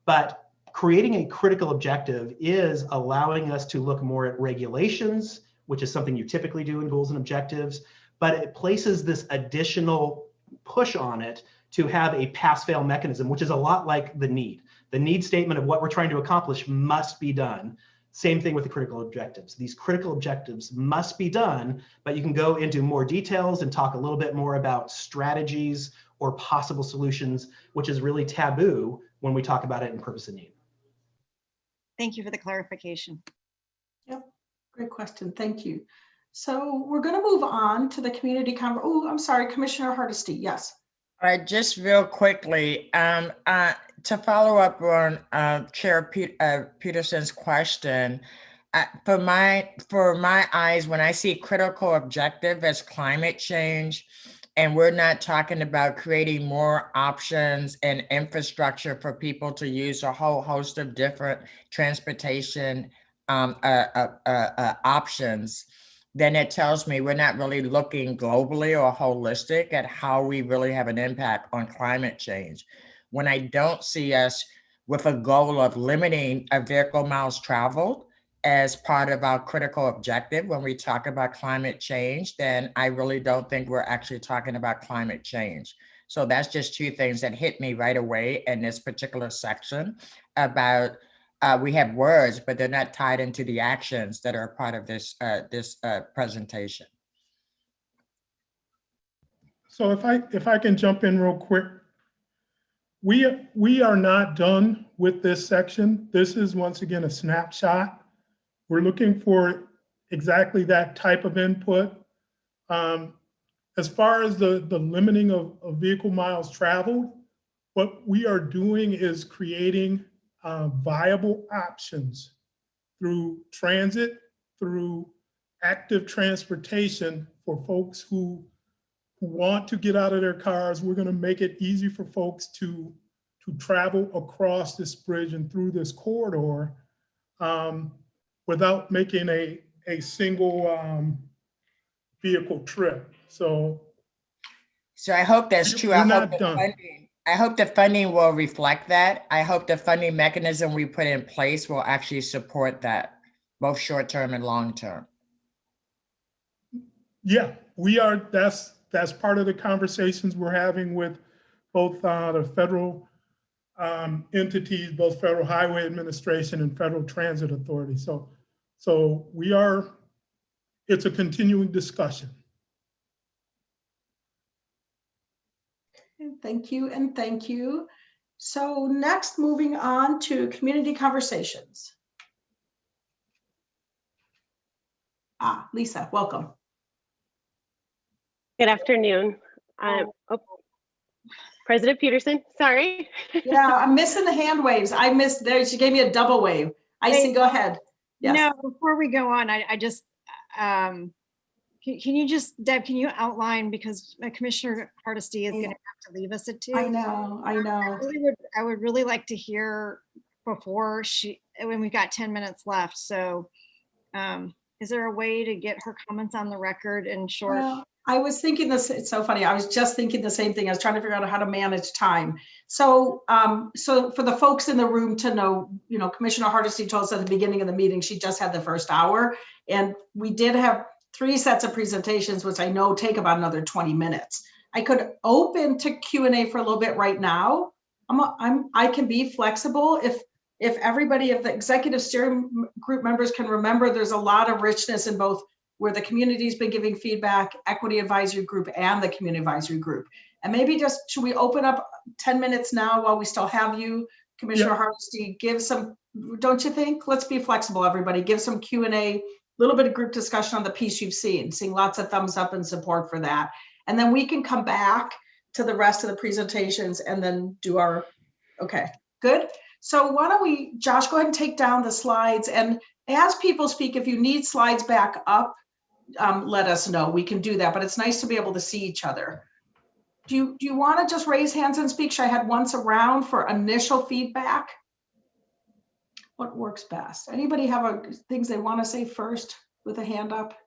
But creating a critical objective is allowing us to look more at regulations, which is something you typically do in goals and objectives, but it places this additional push on it to have a pass-fail mechanism, which is a lot like the need. The need statement of what we're trying to accomplish must be done. Same thing with the critical objectives. These critical objectives must be done, but you can go into more details and talk a little bit more about strategies or possible solutions, which is really taboo when we talk about it in purpose and need. Thank you for the clarification. Yep, great question. Thank you. So we're going to move on to the community Oh, I'm sorry, Commissioner Hardesty. Yes. All right, just real quickly, to follow up on Chair Peterson's question, for my eyes, when I see critical objective as climate change, and we're not talking about creating more options and infrastructure for people to use a whole host of different transportation options, then it tells me we're not really looking globally or holistic at how we really have an impact on climate change. when I don't see us with a goal of limiting a vehicle miles traveled as part of our critical objective when we talk about climate change, then I really don't think we're actually talking about climate change. So that's just two things that hit me right away in this particular section about we have words, but they're not tied into the actions that are part of this presentation. So if I can jump in real quick, we are not done with this section. This is once again a snapshot. We're looking for exactly that type of input. As far as the limiting of vehicle miles traveled, what we are doing is creating viable options through transit, through active transportation for folks who want to get out of their cars. We're going to make it easy for folks to travel across this bridge and through this corridor without making a single vehicle trip. So I hope that's true. We're not done. I hope the funding will reflect that. I hope the funding mechanism we put in place will actually support that, both short-term and long-term. Yeah, we are. That's part of the conversations we're having with both the federal entities, both Federal Highway Administration and Federal Transit Authority. So we are. It's a continuing discussion. Thank you and thank you. So next, moving on to community conversations. Lisa, welcome. Good afternoon. President Peterson, sorry. Yeah, I'm missing the hand waves. I missed there. She gave me a double wave. Icy, go ahead. Yes. No, before we go on, I just, can you just, Deb, can you outline, because Commissioner Hardesty is going to have to leave us at 2. I know. I would really like to hear before when we've got 10 minutes left. So is there a way to get her comments on the record in short? Well, I was thinking this, it's so funny. I was just thinking the same thing. I was trying to figure out how to manage time. So so for the folks in the room to know, Commissioner Hardesty told us at the beginning of the meeting, she just had the first hour, and we did have 3 sets of presentations, which I know take about another 20 minutes. I could open to Q&A for a little bit right now. I can be flexible if everybody, if the executive steering group members can remember, there's a lot of richness in both where the community's been giving feedback, equity advisory group and the community advisory group. And maybe just, should we open up 10 minutes now while we still have you, Commissioner Hardesty, give some, don't you think? Let's be flexible, everybody. Give some Q&A, little bit of group discussion on the piece you've seen, seeing lots of thumbs up and support for that. And then we can come back to the rest of the presentations and then do our, okay, good. So why don't we, Josh, go ahead and take down the slides, and as people speak, if you need slides back up, let us know. We can do that, but it's nice to be able to see each other. Do you want to just raise hands and speak? Should I head once around for initial feedback? What works best? Anybody have things they want to say first with a hand up?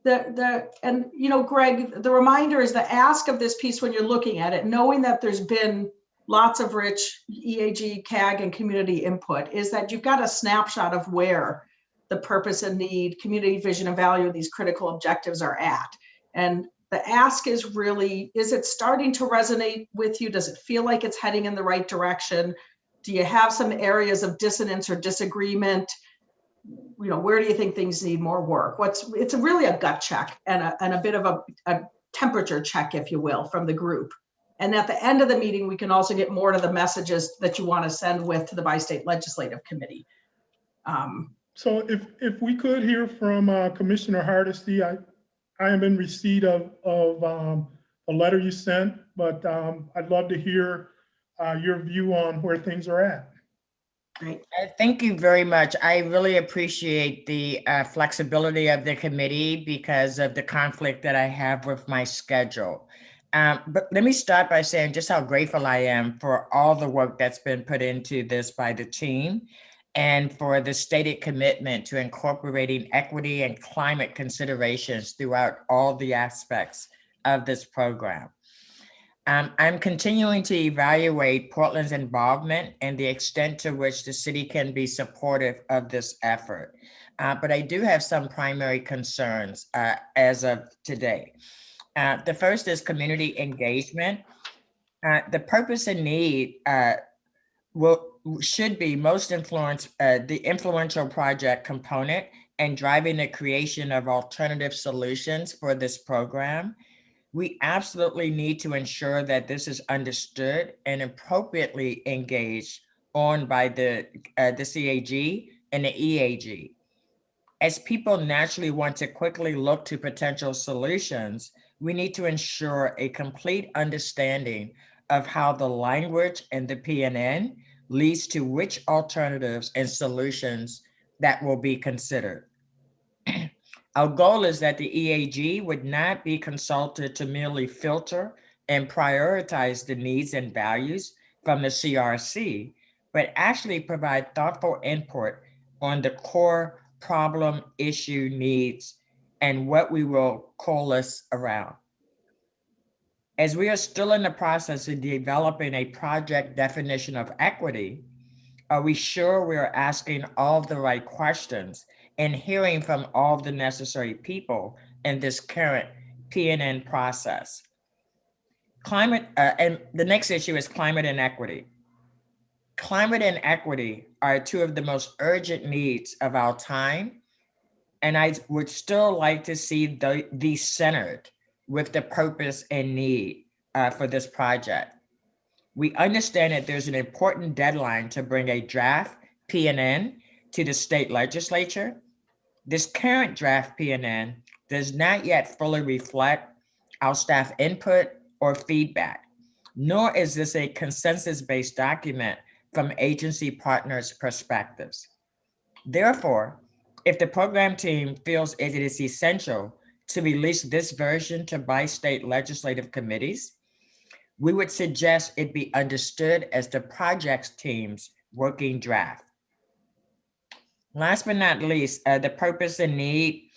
And Greg, the reminder is the ask of this piece when you're looking at it, knowing that there's been lots of rich EAG, CAG, and community input, is that you've got a snapshot of where the purpose and need, community vision and value of these critical objectives are at. And the ask is really, is it starting to resonate with you? Does it feel like it's heading in the right direction? Do you have some areas of dissonance or disagreement? Where do you think things need more work? It's really a gut check and a bit of a temperature check, if you will, from the group. And at the end of the meeting, we can also get more to the messages that you want to send with to the bi-state legislative committee. So if we could hear from Commissioner Hardesty, I am in receipt of a letter you sent, but I'd love to hear your view on where things are at. Great. Thank you very much. I really appreciate the flexibility of the committee because of the conflict that I have with my schedule. But let me start by saying just how grateful I am for all the work that's been put into this by the team, and for the stated commitment to incorporating equity and climate considerations throughout all the aspects of this program. I'm continuing to evaluate Portland's involvement and the extent to which the city can be supportive of this effort. But I do have some primary concerns as of today. The first is community engagement. The purpose and need should be most the influential project component and driving the creation of alternative solutions for this program. We absolutely need to ensure that this is understood and appropriately engaged on by the CAG and the EAG. As people naturally want to quickly look to potential solutions, we need to ensure a complete understanding of how the language and the PNN leads to which alternatives and solutions that will be considered. Our goal is that the EAG would not be consulted to merely filter and prioritize the needs and values from the CRC, but actually provide thoughtful input on the core problem, issue, needs, and what we will coalesce around. As we are still in the process of developing a project definition of equity, are we sure we are asking all the right questions and hearing from all the necessary people in this current PNN process? Climate, and the next issue is climate inequity. Climate and equity are two of the most urgent needs of our time, and I would still like to see these centered with the purpose and need for this project. We understand that there's an important deadline to bring a draft PNN to the state legislature. This current draft PNN does not yet fully reflect our staff input or feedback, nor is this a consensus-based document from agency partners' perspectives. Therefore, if the program team feels it is essential to release this version to bi-state legislative committees, we would suggest it be understood as the projects team's working draft. Last but not least, the purpose and need.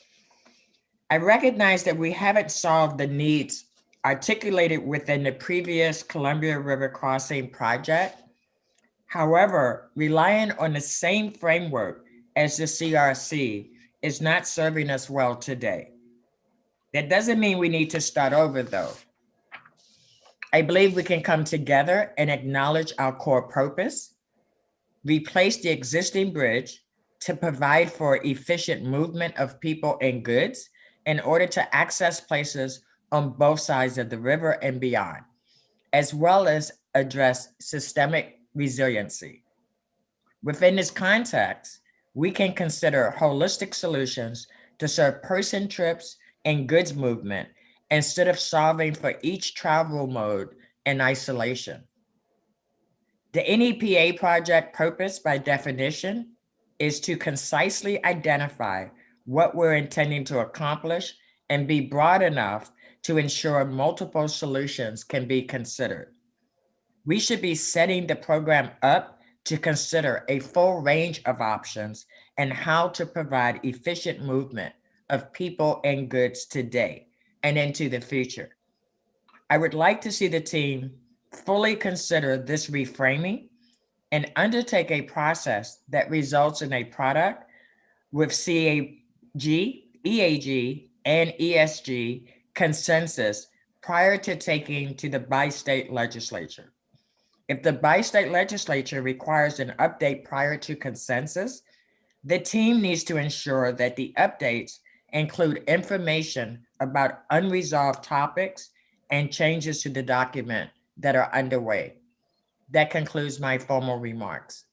I recognize that we haven't solved the needs articulated within the previous Columbia River Crossing project. However, relying on the same framework as the CRC is not serving us well today. That doesn't mean we need to start over though. I believe we can come together and acknowledge our core purpose, replace the existing bridge to provide for efficient movement of people and goods in order to access places on both sides of the river and beyond, as well as address systemic resiliency. Within this context, we can consider holistic solutions to serve person trips and goods movement instead of solving for each travel mode in isolation. The NEPA project purpose, by definition, is to concisely identify what we're intending to accomplish and be broad enough to ensure multiple solutions can be considered. We should be setting the program up to consider a full range of options and how to provide efficient movement of people and goods today and into the future. I would like to see the team fully consider this reframing and undertake a process that results in a product with CAG, EAG, and ESG consensus prior to taking to the bi-state legislature. If the bi-state legislature requires an update prior to consensus, the team needs to ensure that the updates include information about unresolved topics and changes to the document that are underway. That concludes my formal remarks.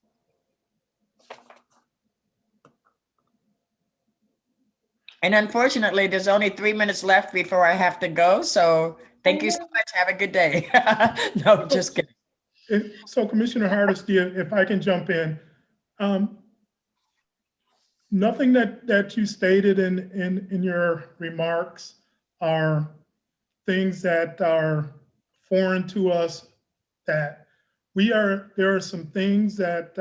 And unfortunately, there's only 3 minutes left before I have to go. So thank you so much. Have a good day. No, just kidding. So Commissioner Hardesty, if I can jump in, nothing that you stated in your remarks are things that are foreign to us, that there are some things that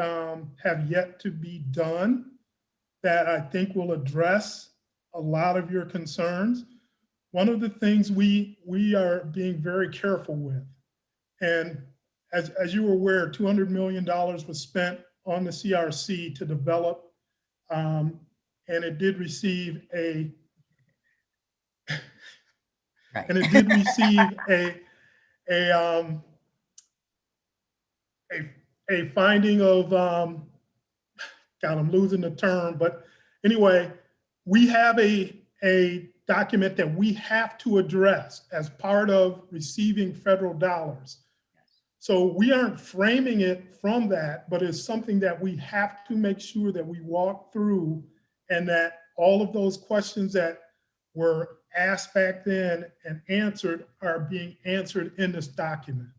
have yet to be done that I think will address a lot of your concerns. One of the things we are being very careful with And as you were aware, $200 million was spent on the CRC to develop, and it did receive a a finding of God, I'm losing the term, but anyway, we have a document that we have to address as part of receiving federal dollars. So we aren't framing it from that, but it's something that we have to make sure that we walk through, and that all of those questions that were asked back then and answered are being answered in this document.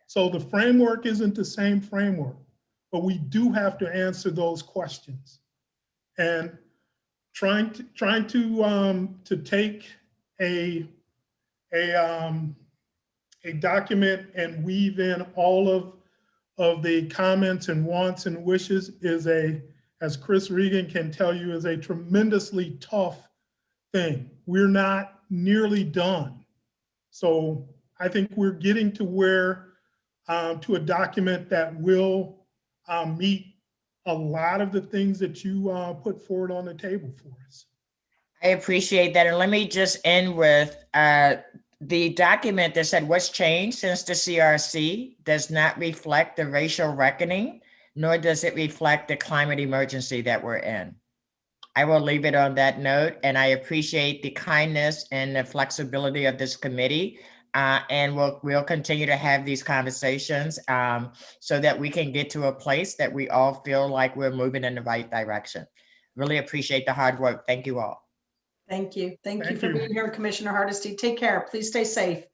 So the framework isn't the same framework, but we do have to answer those questions. And trying to take a document and weave in all of the comments and wants and wishes is as Chris Regan can tell you, is a tremendously tough thing. We're not nearly done. So I think we're getting to where, to a document that will meet a lot of the things that you put forward on the table for us. I appreciate that. And let me just end with the document that said what's changed since the CRC does not reflect the racial reckoning, nor does it reflect the climate emergency that we're in. I will leave it on that note, and I appreciate the kindness and the flexibility of this committee. And we'll continue to have these conversations so that we can get to a place that we all feel like we're moving in the right direction. Really appreciate the hard work. Thank you all. Thank you. Thank you for being here, Commissioner Hardesty. Take care. Please stay safe.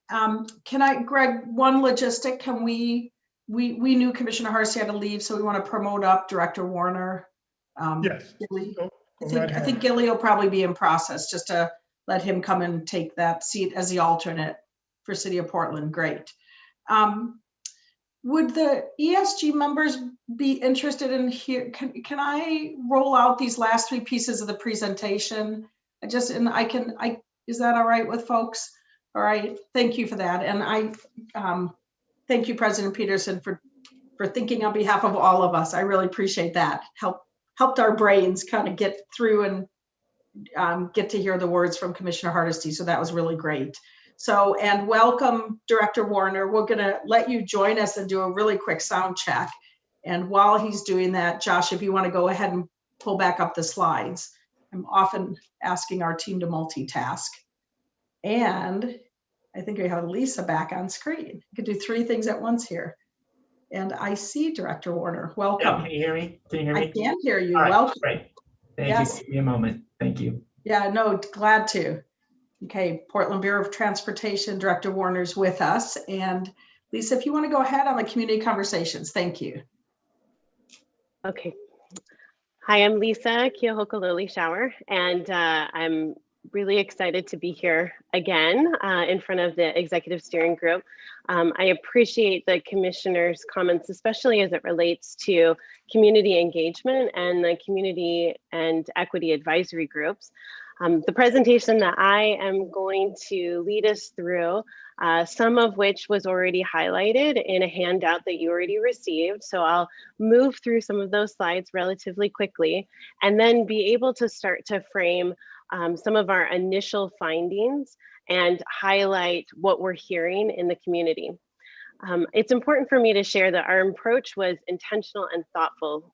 Greg, one logistic, can we knew Commissioner Hardesty had to leave, so we want to promote up Director Warner. Yes. Gilly. I think Gilly will probably be in process, just to let him come and take that seat as the alternate for City of Portland. Great. Would the ESG members be interested in here? Can I roll out these last three pieces of the presentation? Is that all right with folks? All right, thank you for that. And thank you, President Peterson, for thinking on behalf of all of us. I really appreciate that. Helped our brains kind of get through and get to hear the words from Commissioner Hardesty. So that was really great. So, and welcome, Director Warner. We're gonna let you join us and do a really quick sound check. And while he's doing that, Josh, if you want to go ahead and pull back up the slides. I'm often asking our team to multitask. And I think we have Lisa back on screen. You can do three things at once here. And I see Director Warner. Welcome. Yeah, can you hear me? Can you hear me? I can hear you. All right, welcome. Great. Thank Yes. you. Give me a moment. Thank you. Yeah, no, glad to. Okay, Portland Bureau of Transportation, Director Warner's with us. And Lisa, if you want to go ahead on the community conversations, thank you. Okay. Hi, I'm Lisa Keohokaloli Shower, and I'm really excited to be here again in front of the Executive Steering Group. I appreciate the Commissioner's comments, especially as it relates to community engagement and the community and equity advisory groups. The presentation that I am going to lead us through, some of which was already highlighted in a handout that you already received. So I'll move through some of those slides relatively quickly and then be able to start to frame some of our initial findings and highlight what we're hearing in the community. It's important for me to share that our approach was intentional and thoughtful,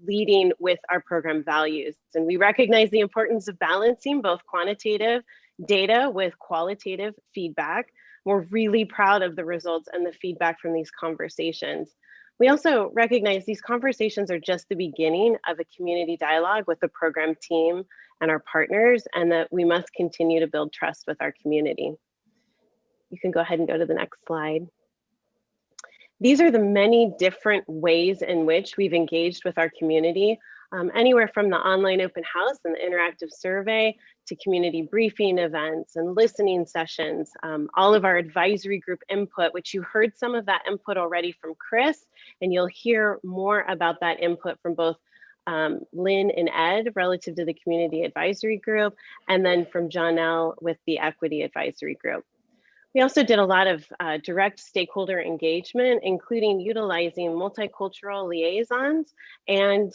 leading with our program values. And we recognize the importance of balancing both quantitative data with qualitative feedback. We're really proud of the results and the feedback from these conversations. We also recognize these conversations are just the beginning of a community dialogue with the program team and our partners, and that we must continue to build trust with our community. You can go ahead and go to the next slide. These are the many different ways in which we've engaged with our community, anywhere from the online open house and the interactive survey to community briefing events and listening sessions, all of our advisory group input, which you heard some of that input already from Chris, and you'll hear more about that input from both Lynn and Ed relative to the community advisory group, and then from Janelle with the equity advisory group. We also did a lot of direct stakeholder engagement, including utilizing multicultural liaisons and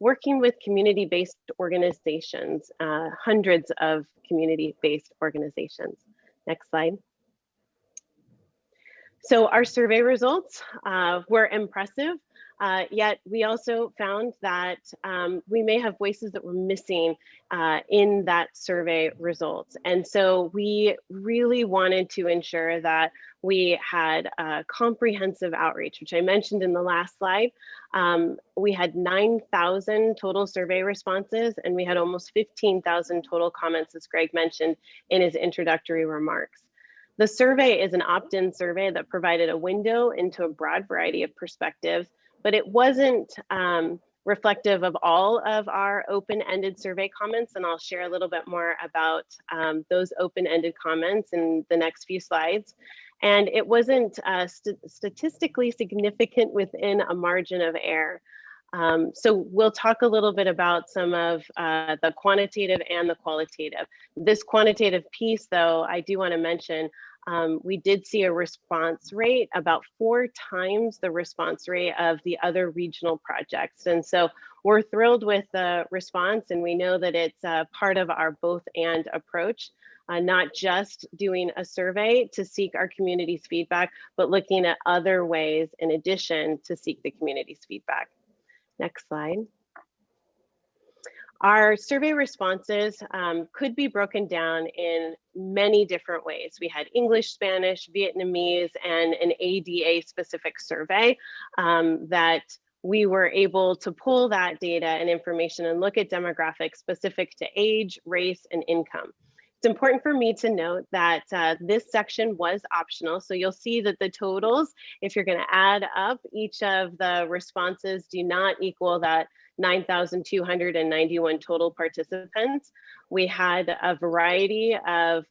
working with community-based organizations, hundreds of community-based organizations. Next slide. So our survey results were impressive, yet we also found that we may have voices that were missing in that survey results. And so we really wanted to ensure that we had comprehensive outreach, which I mentioned in the last slide. We had 9,000 total survey responses, and we had almost 15,000 total comments, as Greg mentioned in his introductory remarks. The survey is an opt-in survey that provided a window into a broad variety of perspectives, but it wasn't reflective of all of our open-ended survey comments, and I'll share a little bit more about those open-ended comments in the next few slides. And it wasn't statistically significant within a margin of error. So we'll talk a little bit about some of the quantitative and the qualitative. This quantitative piece, though, I do want to mention, we did see a response rate about 4 times the response rate of the other regional projects. And so we're thrilled with the response, and we know that it's part of our both and approach, not just doing a survey to seek our community's feedback, but looking at other ways in addition to seek the community's feedback. Next slide. Our survey responses could be broken down in many different ways. We had English, Spanish, Vietnamese, and an ADA specific survey that we were able to pull that data and information and look at demographics specific to age, race, and income. It's important for me to note that this section was optional. So you'll see that the totals, if you're going to add up each of the responses, do not equal that 9,291 total participants. We had a variety of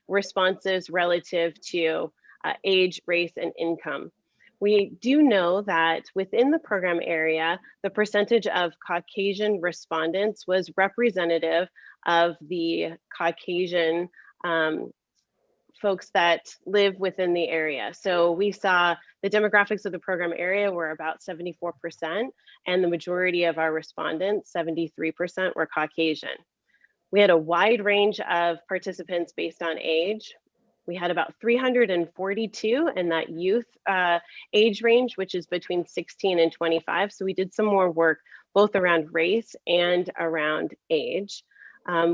responses relative to age, race, and income. We do know that within the program area, the percentage of Caucasian respondents was representative of the Caucasian folks that live within the area. So we saw the demographics of the program area were about 74%, and the majority of our respondents, 73%, were Caucasian. We had a wide range of participants based on age. We had about 342 in that youth age range, which is between 16 and 25. So we did some more work both around race and around age.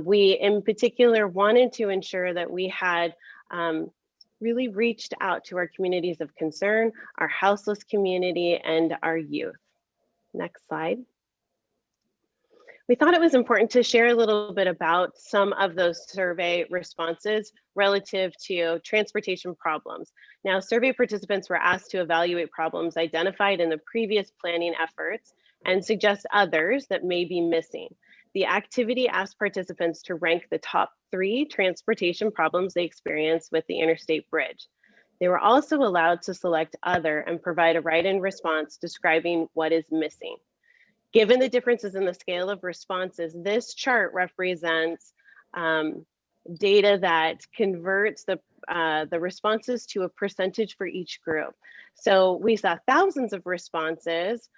We in particular wanted to ensure that we had really reached out to our communities of concern, our houseless community, and our youth. Next slide. We thought it was important to share a little bit about some of those survey responses relative to transportation problems. Now, survey participants were asked to evaluate problems identified in the previous planning efforts and suggest others that may be missing. The activity asked participants to rank the top 3 transportation problems they experienced with the interstate bridge. They were also allowed to select other and provide a write-in response describing what is missing. Given the differences in the scale of responses, this chart represents data that converts the responses to a percentage for each group. So we saw thousands of responses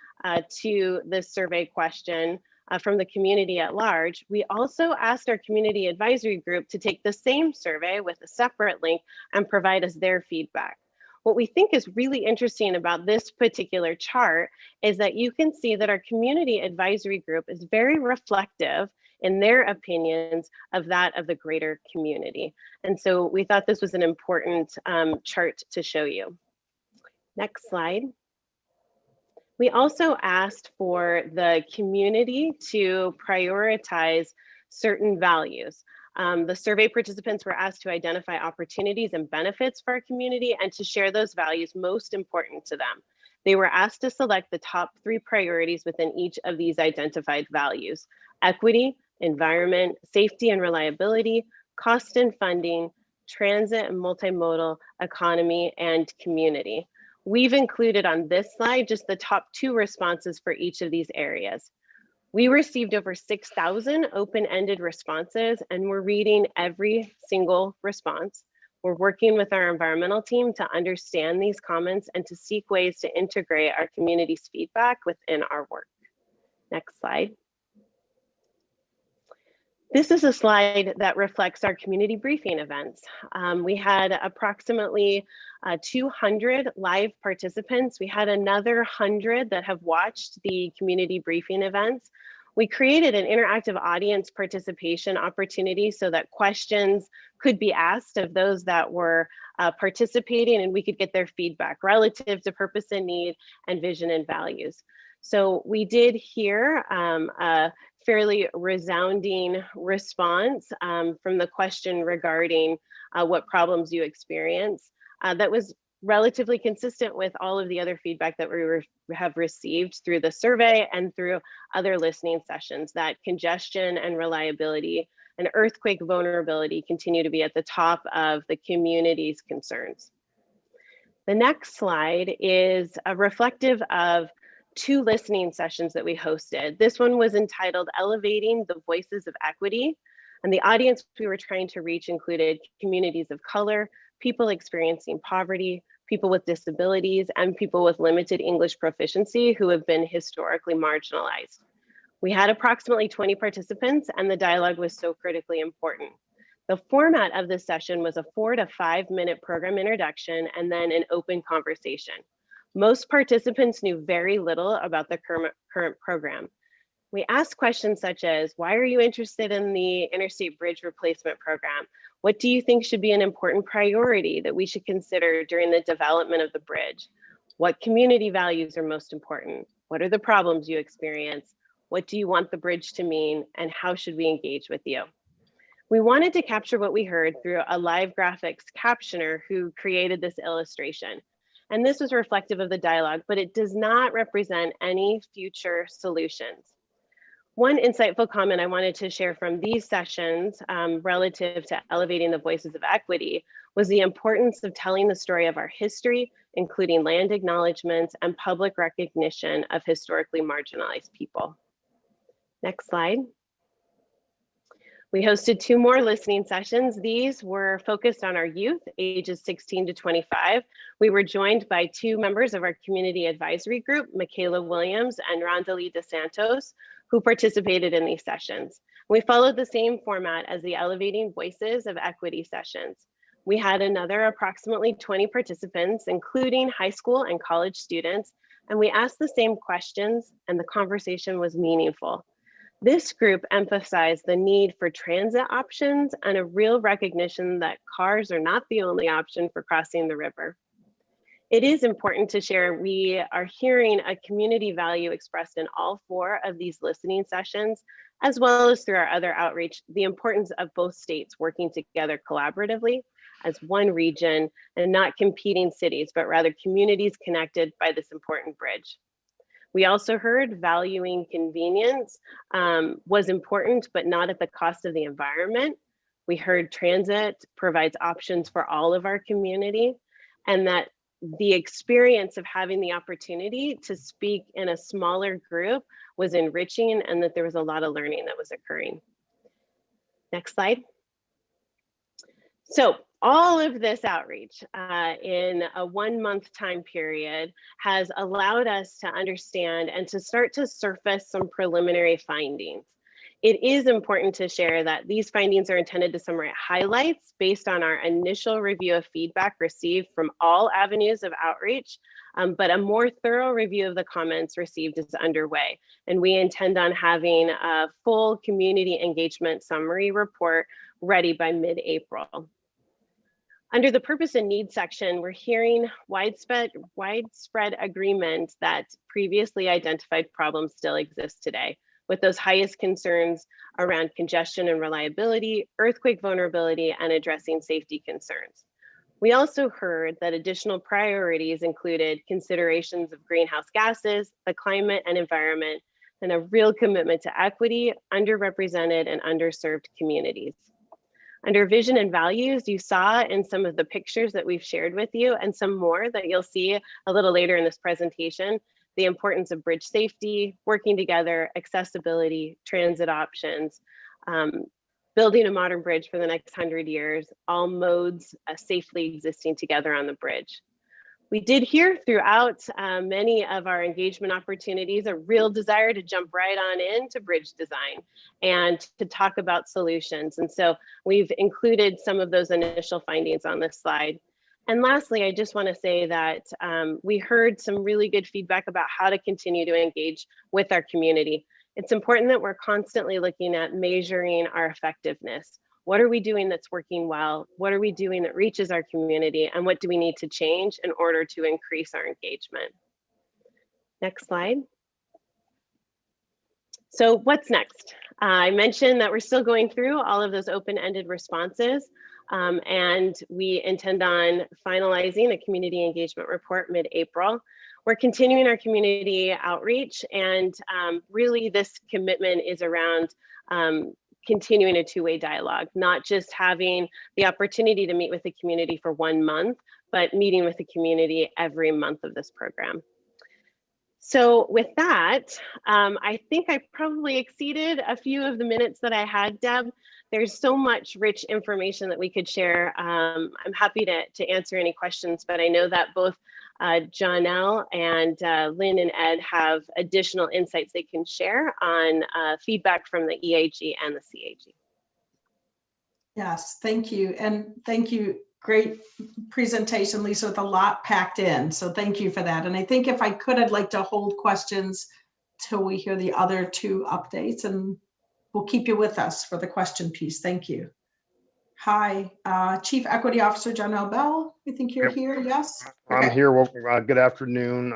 to this survey question from the community at large. We also asked our community advisory group to take the same survey with a separate link and provide us their feedback. What we think is really interesting about this particular chart is that you can see that our community advisory group is very reflective in their opinions of that of the greater community. And so we thought this was an important chart to show you. Next slide. We also asked for the community to prioritize certain values. The survey participants were asked to identify opportunities and benefits for our community and to share those values most important to them. They were asked to select the top 3 priorities within each of these identified values: equity, environment, safety and reliability, cost and funding, transit and multimodal economy, and community. We've included on this slide just the top 2 responses for each of these areas. We received over 6,000 open-ended responses, and we're reading every single response. We're working with our environmental team to understand these comments and to seek ways to integrate our community's feedback within our work. Next slide. This is a slide that reflects our community briefing events. We had approximately 200 live participants. We had another 100 that have watched the community briefing events. We created an interactive audience participation opportunity so that questions could be asked of those that were participating, and we could get their feedback relative to purpose and need and vision and values. So we did hear a fairly resounding response from the question regarding what problems you experience. That was relatively consistent with all of the other feedback that we have received through the survey and through other listening sessions, that congestion and reliability and earthquake vulnerability continue to be at the top of the community's concerns. The next slide is reflective of 2 listening sessions that we hosted. This one was entitled Elevating the Voices of Equity, and the audience we were trying to reach included communities of color, people experiencing poverty, people with disabilities, and people with limited English proficiency who have been historically marginalized. We had approximately 20 participants, and the dialogue was so critically important. The format of this session was a 4 to 5 minute program introduction and then an open conversation. Most participants knew very little about the current program. We asked questions such as, why are you interested in the Interstate Bridge Replacement Program? What do you think should be an important priority that we should consider during the development of the bridge? What community values are most important? What are the problems you experience? What do you want the bridge to mean? And how should we engage with you? We wanted to capture what we heard through a live graphics captioner who created this illustration. And this was reflective of the dialogue, but it does not represent any future solutions. One insightful comment I wanted to share from these sessions relative to elevating the voices of equity was the importance of telling the story of our history, including land acknowledgements and public recognition of historically marginalized people. Next slide. We hosted 2 more listening sessions. These were focused on our youth, ages 16 to 25. We were joined by 2 members of our community advisory group, Michaela Williams and Rondalee DeSantos, who participated in these sessions. We followed the same format as the Elevating Voices of Equity sessions. We had another approximately 20 participants, including high school and college students, and we asked the same questions, and the conversation was meaningful. This group emphasized the need for transit options and a real recognition that cars are not the only option for crossing the river. It is important to share we are hearing a community value expressed in all 4 of these listening sessions, as well as through our other outreach, the importance of both states working together collaboratively as one region and not competing cities, but rather communities connected by this important bridge. We also heard valuing convenience was important, but not at the cost of the environment. We heard transit provides options for all of our community, and that the experience of having the opportunity to speak in a smaller group was enriching, and that there was a lot of learning that was occurring. Next slide. So all of this outreach in a 1-month time period has allowed us to understand and to start to surface some preliminary findings. It is important to share that these findings are intended to summarize highlights based on our initial review of feedback received from all avenues of outreach, but a more thorough review of the comments received is underway. And we intend on having a full community engagement summary report ready by mid-April. Under the purpose and needs section, we're hearing widespread agreement that previously identified problems still exist today, with those highest concerns around congestion and reliability, earthquake vulnerability, and addressing safety concerns. We also heard that additional priorities included considerations of greenhouse gases, the climate and environment, and a real commitment to equity, underrepresented and underserved communities. Under vision and values, you saw in some of the pictures that we've shared with you and some more that you'll see a little later in this presentation, the importance of bridge safety, working together, accessibility, transit options, building a modern bridge for the next 100 years, all modes safely existing together on the bridge. We did hear throughout many of our engagement opportunities a real desire to jump right on into bridge design and to talk about solutions. And so we've included some of those initial findings on this slide. And lastly, I just want to say that we heard some really good feedback about how to continue to engage with our community. It's important that we're constantly looking at measuring our effectiveness. What are we doing that's working well? What are we doing that reaches our community? And what do we need to change in order to increase our engagement? Next slide. So what's next? I mentioned that we're still going through all of those open-ended responses, and we intend on finalizing a community engagement report mid-April. We're continuing our community outreach, and really this commitment is around continuing a two-way dialogue, not just having the opportunity to meet with the community for 1 month, but meeting with the community every month of this program. So with that, I think I probably exceeded a few of the minutes that I had, Deb. There's so much rich information that we could share. I'm happy to answer any questions, but I know that both Janelle and Lynn and Ed have additional insights they can share on feedback from the EAG and the CAG. Yes, thank you. And thank you. Great presentation, Lisa, with a lot packed in. So thank you for that. And I think if I could, I'd like to hold questions till we hear the other two updates, and we'll keep you with us for the question piece. Thank you. Hi, Chief Equity Officer Janelle Bell. I think you're here. Yes. I'm here. Well, good afternoon,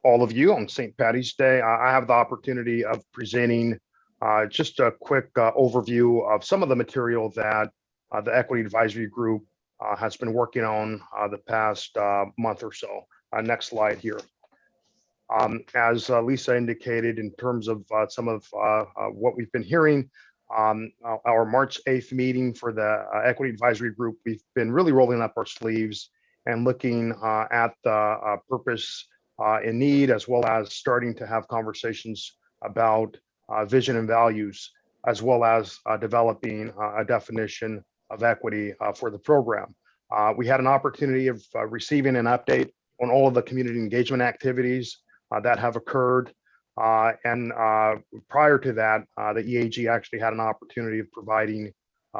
all of you on St. Paddy's Day. I have the opportunity of presenting just a quick overview of some of the material that the Equity Advisory Group has been working on the past month or so. Next slide here. As Lisa indicated, in terms of some of what we've been hearing, our March 8th meeting for the Equity Advisory Group, we've been really rolling up our sleeves and looking at the purpose and need, as well as starting to have conversations about vision and values, as well as developing a definition of equity for the program. We had an opportunity of receiving an update on all of the community engagement activities that have occurred. And prior to that, the EAG actually had an opportunity of providing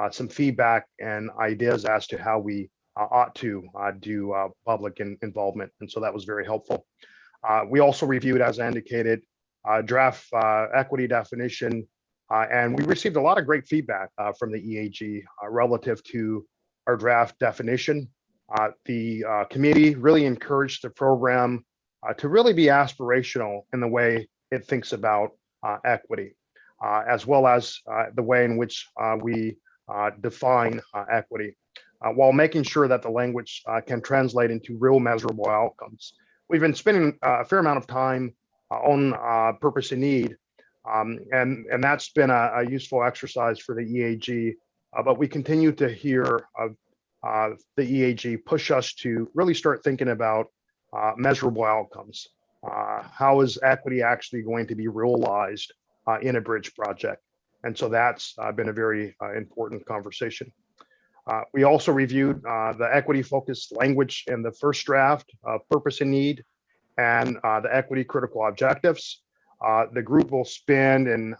some feedback and ideas as to how we ought to do public involvement. And so that was very helpful. We also reviewed, as I indicated, draft equity definition, and we received a lot of great feedback from the EAG relative to our draft definition. The committee really encouraged the program to really be aspirational in the way it thinks about equity, as well as the way in which we define equity, while making sure that the language can translate into real measurable outcomes. We've been spending a fair amount of time on purpose and need, and that's been a useful exercise for the EAG, but we continue to hear the EAG push us to really start thinking about measurable outcomes. How is equity actually going to be realized in a bridge project? And so that's been a very important conversation. We also reviewed the equity focused language in the first draft, purpose and need, and the equity critical objectives. The group will spend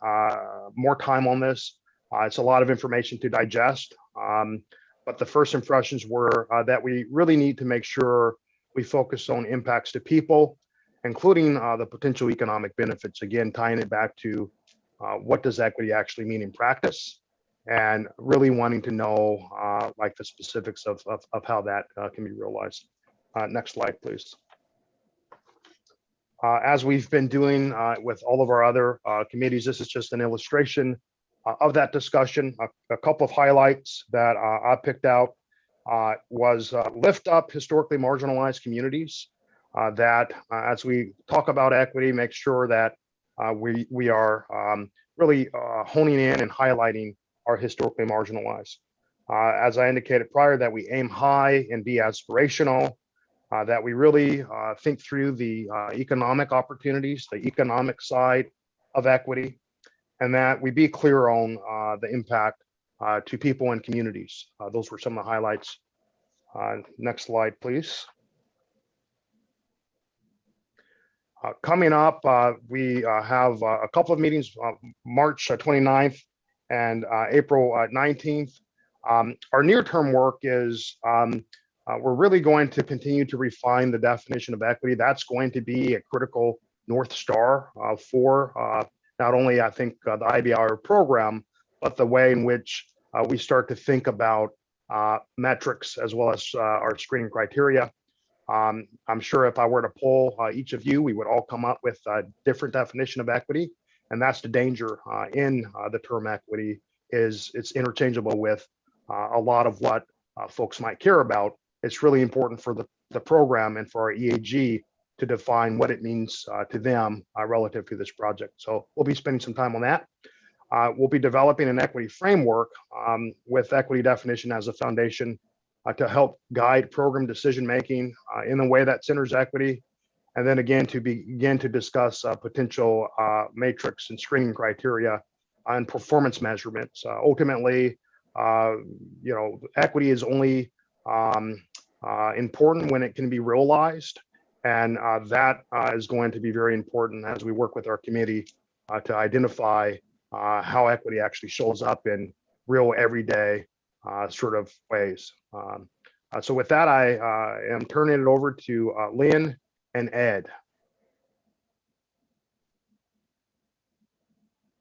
more time on this. It's a lot of information to digest, but the first impressions were that we really need to make sure we focus on impacts to people, including the potential economic benefits, again, tying it back to what does equity actually mean in practice, and really wanting to know like the specifics of how that can be realized. Next slide, please. As we've been doing with all of our other committees, this is just an illustration of that discussion. A couple of highlights that I picked out was lift up historically marginalized communities, that as we talk about equity, make sure that we are really honing in and highlighting our historically marginalized. As I indicated prior, that we aim high and be aspirational, that we really think through the economic opportunities, the economic side of equity, and that we be clear on the impact to people and communities. Those were some of the highlights. Next slide, please. Coming up, we have a couple of meetings, March 29th and April 19th. Our near-term work is we're really going to continue to refine the definition of equity. That's going to be a critical North Star for not only, I think, the IBR program, but the way in which we start to think about metrics as well as our screening criteria. I'm sure if I were to poll each of you, we would all come up with a different definition of equity. And that's the danger in the term equity, is it's interchangeable with a lot of what folks might care about. It's really important for the program and for our EAG to define what it means to them relative to this project. So we'll be spending some time on that. We'll be developing an equity framework with equity definition as a foundation to help guide program decision-making in a way that centers equity. And then again, to begin to discuss potential matrix and screening criteria and performance measurements. Ultimately, equity is only important when it can be realized. And that is going to be very important as we work with our committee to identify how equity actually shows up in real everyday sort of ways. So with that, I am turning it over to Lynn and Ed.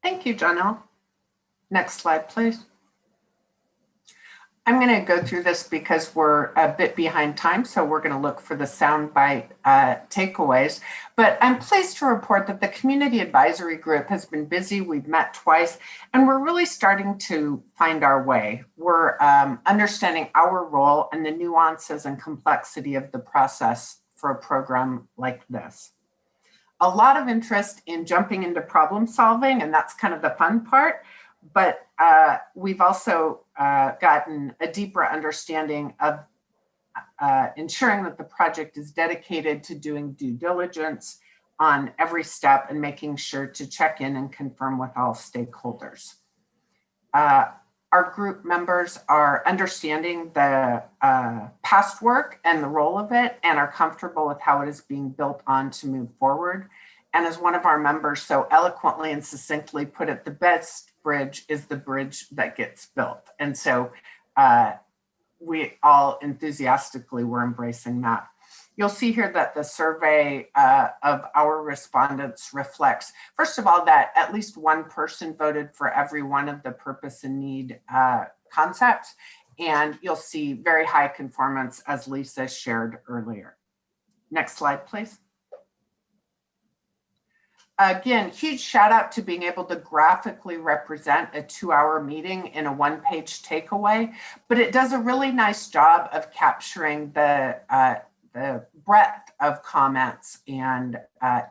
Thank you, Janelle. Next slide, please. I'm going to go through this because we're a bit behind time, so we're going to look for the soundbite takeaways. But I'm pleased to report that the Community Advisory Group has been busy. We've met twice, and we're really starting to find our way. We're understanding our role and the nuances and complexity of the process for a program like this. A lot of interest in jumping into problem solving, and that's kind of the fun part. But we've also gotten a deeper understanding of ensuring that the project is dedicated to doing due diligence on every step and making sure to check in and confirm with all stakeholders. Our group members are understanding the past work and the role of it and are comfortable with how it is being built on to move forward. And as one of our members so eloquently and succinctly put it, the best bridge is the bridge that gets built. And so we all enthusiastically were embracing that. You'll see here that the survey of our respondents reflects, first of all, that at least one person voted for every one of the purpose and need concepts. And you'll see very high conformance, as Lisa shared earlier. Next slide, please. Again, huge shout out to being able to graphically represent a 2-hour meeting in a 1-page takeaway, but it does a really nice job of capturing the breadth of comments and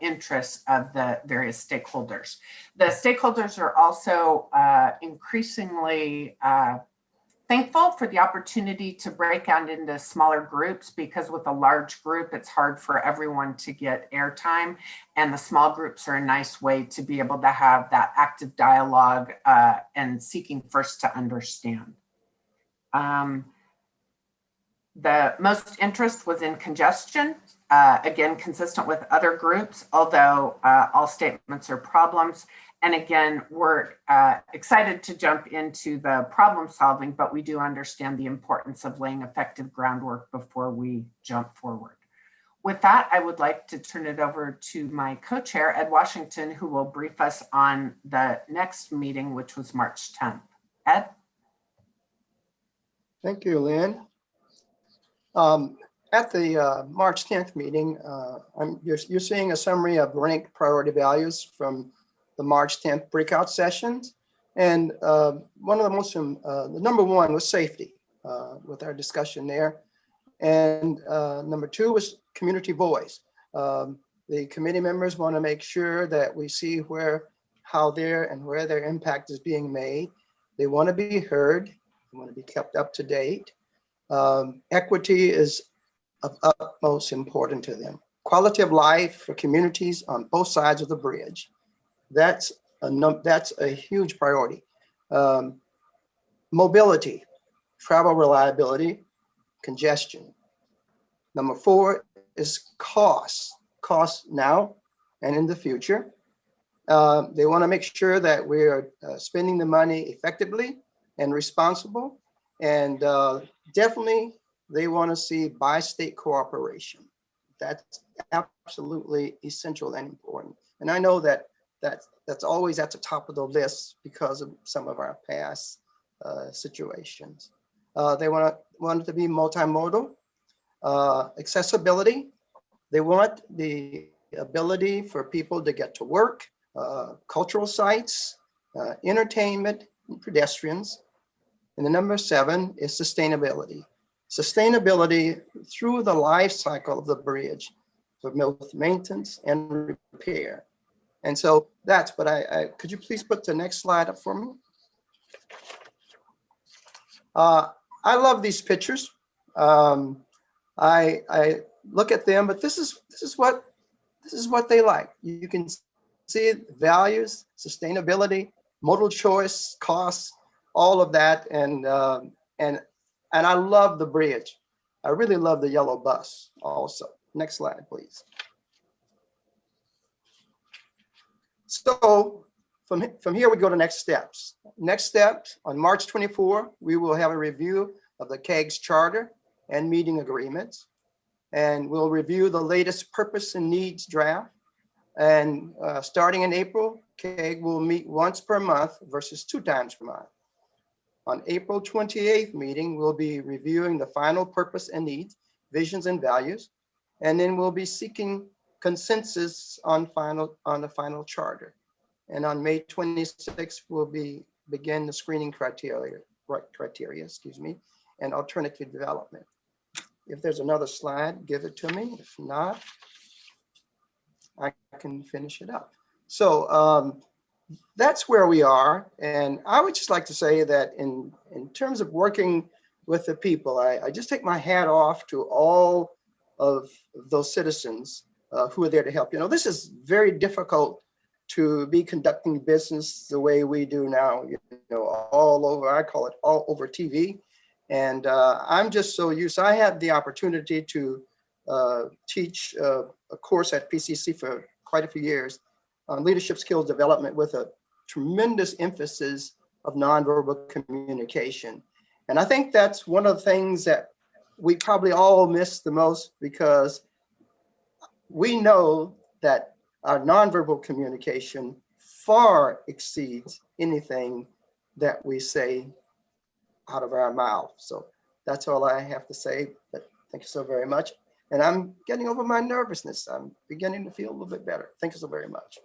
interests of the various stakeholders. The stakeholders are also increasingly thankful for the opportunity to break out into smaller groups, because with a large group, it's hard for everyone to get airtime. And the small groups are a nice way to be able to have that active dialogue and seeking first to understand. The most interest was in congestion, again, consistent with other groups, although all statements are problems. And again, we're excited to jump into the problem solving, but we do understand the importance of laying effective groundwork before we jump forward. With that, I would like to turn it over to my co-chair, Ed Washington, who will brief us on the next meeting, which was March 10th. Ed? Thank you, Lynn. At the March 10th meeting, you're seeing a summary of ranked priority values from the March 10th breakout sessions. And one of the most, the number one was safety with our discussion there. And number two was community voice. The committee members want to make sure that we see how their impact is being made. They want to be heard. They want to be kept up to date. Equity is of utmost importance to them. Quality of life for communities on both sides of the bridge. That's That's a huge priority. Mobility, travel reliability, congestion. Number 4 is cost now and in the future. They want to make sure that we are spending the money effectively and responsible. And definitely they want to see bi-state cooperation. That's absolutely essential and important. And I know that's always at the top of the list because of some of our past situations. They want it to be multimodal, accessibility. They want the ability for people to get to work, cultural sites, entertainment, and pedestrians. And the number 7 is sustainability. Sustainability through the life cycle of the bridge for both maintenance and repair. And so that's, but could you please put the next slide up for me? I love these pictures. I look at them, but this is what they like. You can see values, sustainability, modal choice, costs, all of that, and I love the bridge. I really love the yellow bus also. Next slide, please. So from here we go to next steps. Next steps, on March 24, we will have a review of the Kegs charter and meeting agreements. And we'll review the latest purpose and needs draft. And starting in April, Keg will meet once per month versus 2 times per month. On April 28th meeting, we'll be reviewing the final purpose and needs, visions and values. And then we'll be seeking consensus on the final charter. And on May 26th, we'll begin the screening criteria, and alternative development. If there's another slide, give it to me. If not, I can finish it up. So that's where we are. And I would just like to say that in terms of working with the people, I just take my hat off to all of those citizens who are there to help. You know, this is very difficult to be conducting business the way we do now, you know, all over, I call it all over TV. And I'm just so used. I had the opportunity to teach a course at PCC for quite a few years on leadership skills development with a tremendous emphasis of nonverbal communication. And I think that's one of the things that we probably all miss the most, because we know that our nonverbal communication far exceeds anything that we say out of our mouth. So that's all I have to say, but thank you so very much. And I'm getting over my nervousness. I'm beginning to feel a little bit better. Thank you so very much.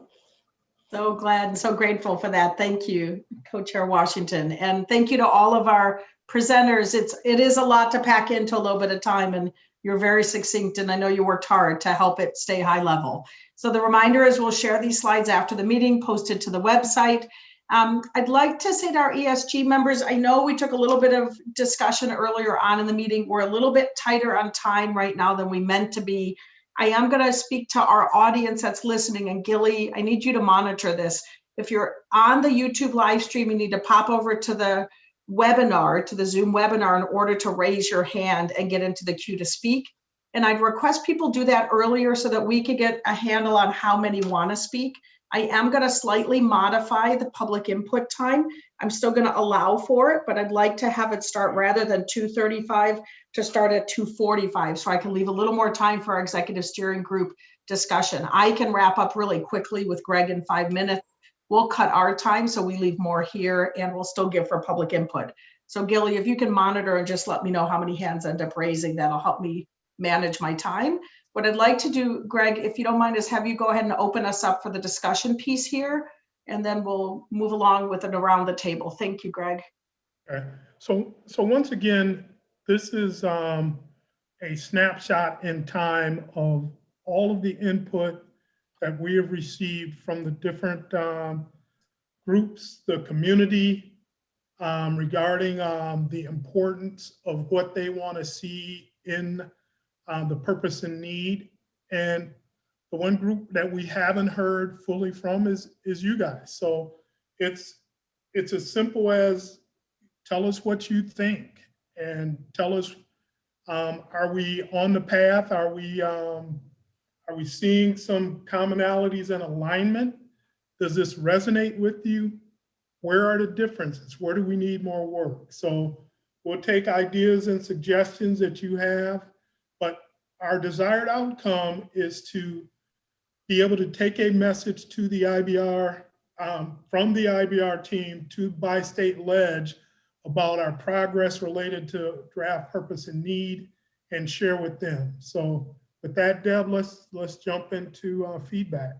So glad and so grateful for that. Thank you, Co-Chair Washington. And thank you to all of our presenters. It is a lot to pack into a little bit of time, and you're very succinct, and I know you worked hard to help it stay high level. So the reminder is we'll share these slides after the meeting, posted to the website. I'd like to say to our ESG members, I know we took a little bit of discussion earlier on in the meeting. We're a little bit tighter on time right now than we meant to be. I am going to speak to our audience that's listening, and Gilly, I need you to monitor this. If you're on the YouTube live stream, you need to pop over to the webinar, to the Zoom webinar, in order to raise your hand and get into the queue to speak. And I'd request people do that earlier so that we could get a handle on how many want to speak. I am going to slightly modify the public input time. I'm still going to allow for it, but I'd like to have it start rather than 2:35 to start at 2:45, so I can leave a little more time for our executive steering group discussion. I can wrap up really quickly with Greg in 5 minutes. We'll cut our time so we leave more here, and we'll still give for public input. So Gilly, if you can monitor and just let me know how many hands end up raising, that'll help me manage my time. What I'd like to do, Greg, if you don't mind, is have you go ahead and open us up for the discussion piece here, and then we'll move along with it around the table. Thank you, Greg. Okay. So once again, this is a snapshot in time of all of the input that we have received from the different groups, the community, regarding the importance of what they want to see in the purpose and need. And the one group that we haven't heard fully from is you guys. So it's as simple as tell us what you think and tell us, are we on the path? Are we seeing some commonalities and alignment? Does this resonate with you? Where are the differences? Where do we need more work? So we'll take ideas and suggestions that you have, but our desired outcome is to be able to take a message to the IBR, from the IBR team to by state ledge about our progress related to draft purpose and need and share with them. So with that, Deb, let's jump into feedback.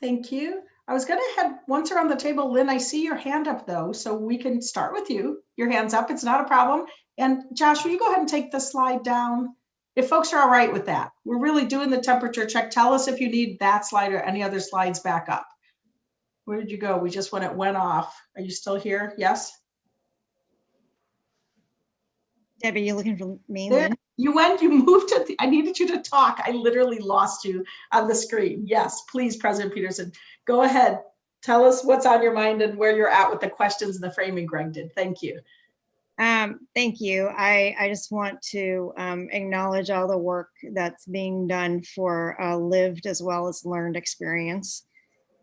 Thank you. I was going to head once around the table. Lynn, I see your hand up though, so we can start with you. Your hand's up, it's not a problem. And Josh, will you go ahead and take the slide down? If folks are all right with that, we're really doing the temperature check. Tell us if you need that slide or any other slides back up. Where did you go? We just, when it went off. Are you still here? Yes? Debbie, you looking for me, There, Lynn? you went, you moved to, I needed you to talk. I literally lost you on the screen. Yes, please, President Peterson, go ahead. Tell us what's on your mind and where you're at with the questions and the framing Greg did. Thank you. Thank you. I just want to acknowledge all the work that's being done for lived as well as learned experience.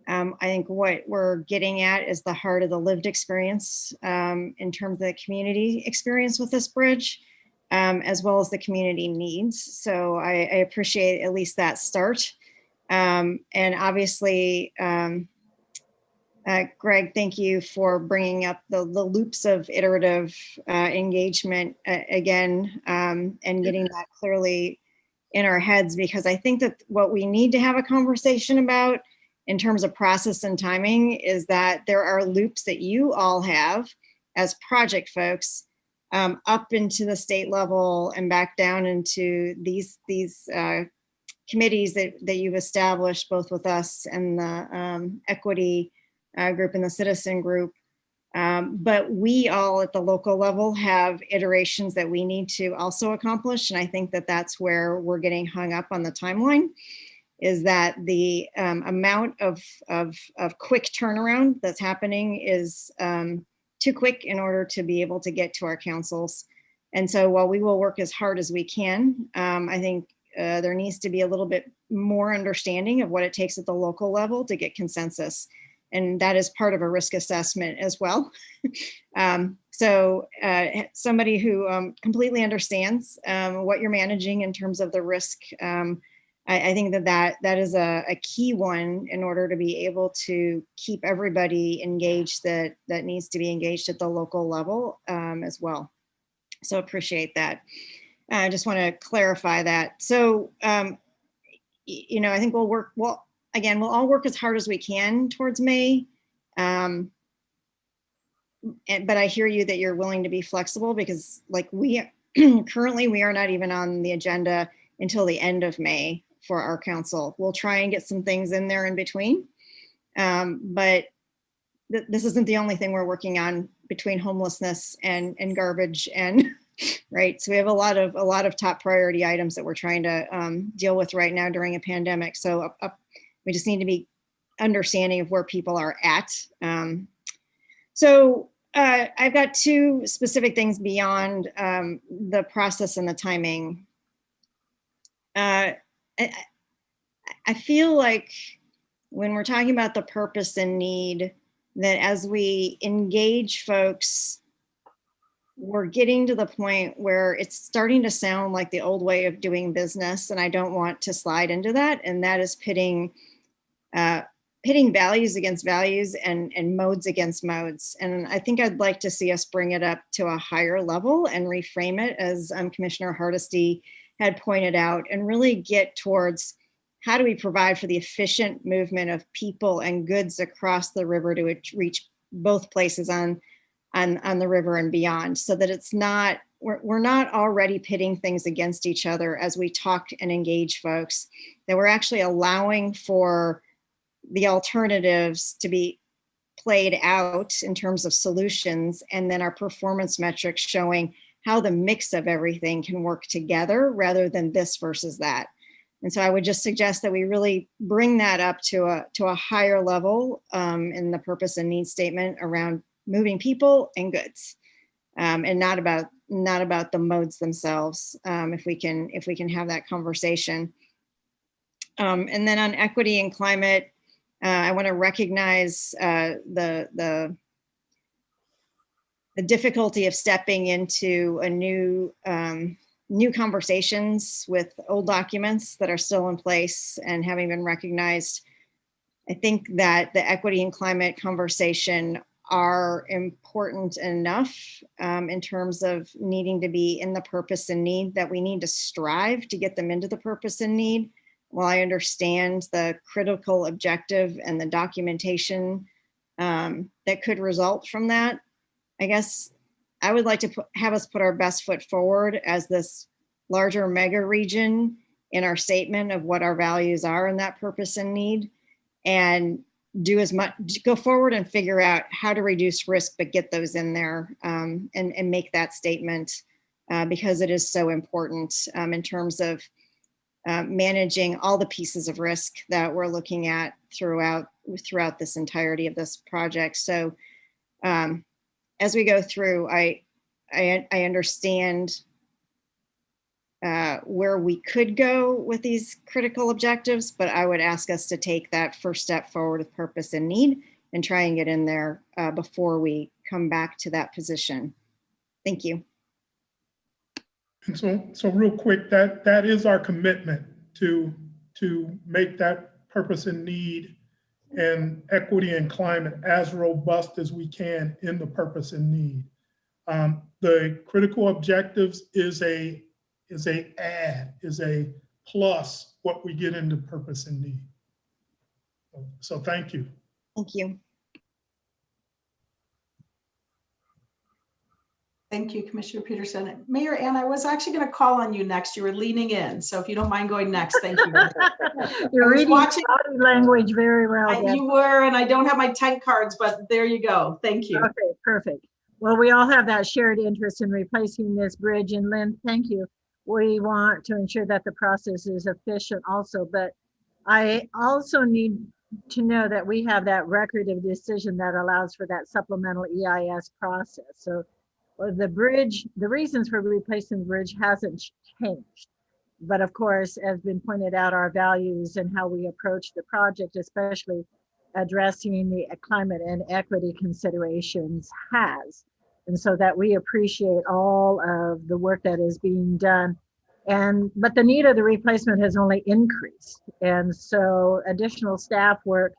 I think what we're getting at is the heart of the lived experience in terms of the community experience with this bridge, as well as the community needs. So I appreciate at least that start. And obviously, Greg, thank you for bringing up the loops of iterative engagement again, and getting that clearly in our heads, because I think that what we need to have a conversation about in terms of process and timing is that there are loops that you all have as project folks up into the state level and back down into these committees that you've established both with us and the equity group and the citizen group. But we all at the local level have iterations that we need to also accomplish. And I think that that's where we're getting hung up on the timeline, is that the amount of quick turnaround that's happening is too quick in order to be able to get to our councils. And so while we will work as hard as we can, I think there needs to be a little bit more understanding of what it takes at the local level to get consensus. And that is part of a risk assessment as well. So somebody who completely understands what you're managing in terms of the risk, I think that is a key one in order to be able to keep everybody engaged that needs to be engaged at the local level as well. So appreciate that. I just want to clarify that. So, you know, I think we'll work, well, again, we'll all work as hard as we can towards May. But I hear you that you're willing to be flexible, because like currently we are not even on the agenda until the end of May for our council. We'll try and get some things in there in between. But this isn't the only thing we're working on between homelessness and garbage and right. So we have a lot of top priority items that we're trying to deal with right now during a pandemic. So we just need to be understanding of where people are at. So I've got two specific things beyond the process and the timing. I feel like when we're talking about the purpose and need, that as we engage folks, we're getting to the point where it's starting to sound like the old way of doing business, and I don't want to slide into that. And that is pitting values against values and modes against modes. And I think I'd like to see us bring it up to a higher level and reframe it, as Commissioner Hardesty had pointed out, and really get towards how do we provide for the efficient movement of people and goods across the river to reach both places on the river and beyond, so that it's not, we're not already pitting things against each other as we talk and engage folks, that we're actually allowing for the alternatives to be played out in terms of solutions, and then our performance metrics showing how the mix of everything can work together rather than this versus that. And so I would just suggest that we really bring that up to a higher level in the purpose and need statement around moving people and goods, and not about the modes themselves. If we can have that conversation. And then on equity and climate, I want to recognize the difficulty of stepping into a new conversations with old documents that are still in place and having been recognized. I think that the equity and climate conversation are important enough in terms of needing to be in the purpose and need, that we need to strive to get them into the purpose and need. While I understand the critical objective and the documentation that could result from that, I guess I would like to have us put our best foot forward as this larger mega region in our statement of what our values are in that purpose and need, and do as much, go forward and figure out how to reduce risk, but get those in there and make that statement because it is so important in terms of managing all the pieces of risk that we're looking at throughout this entirety of this project. So as we go through, I understand where we could go with these critical objectives, but I would ask us to take that first step forward with purpose and need and try and get in there before we come back to that position. Thank you. And so real quick, that is our commitment to make that purpose and need and equity and climate as robust as we can in the purpose and need. The critical objectives is a plus what we get into purpose and need. So thank you. Thank you. Thank you, Commissioner Peterson. Mayor Ann, I was actually going to call on you next. You were leaning in, so if you don't mind going next, thank you. You're reading body language very well. You were, and I don't have my tank cards, but there you go. Thank you. Okay, perfect. Well, we all have that shared interest in replacing this bridge. And Lynn, thank you. We want to ensure that the process is efficient also, but I also need to know that we have that record of decision that allows for that supplemental EIS process. So the bridge, the reasons for replacing the bridge hasn't changed. But of course, as been pointed out, our values and how we approach the project, especially addressing the climate and equity considerations has. And so that we appreciate all of the work that is being done. But the need of the replacement has only increased. And so additional staff work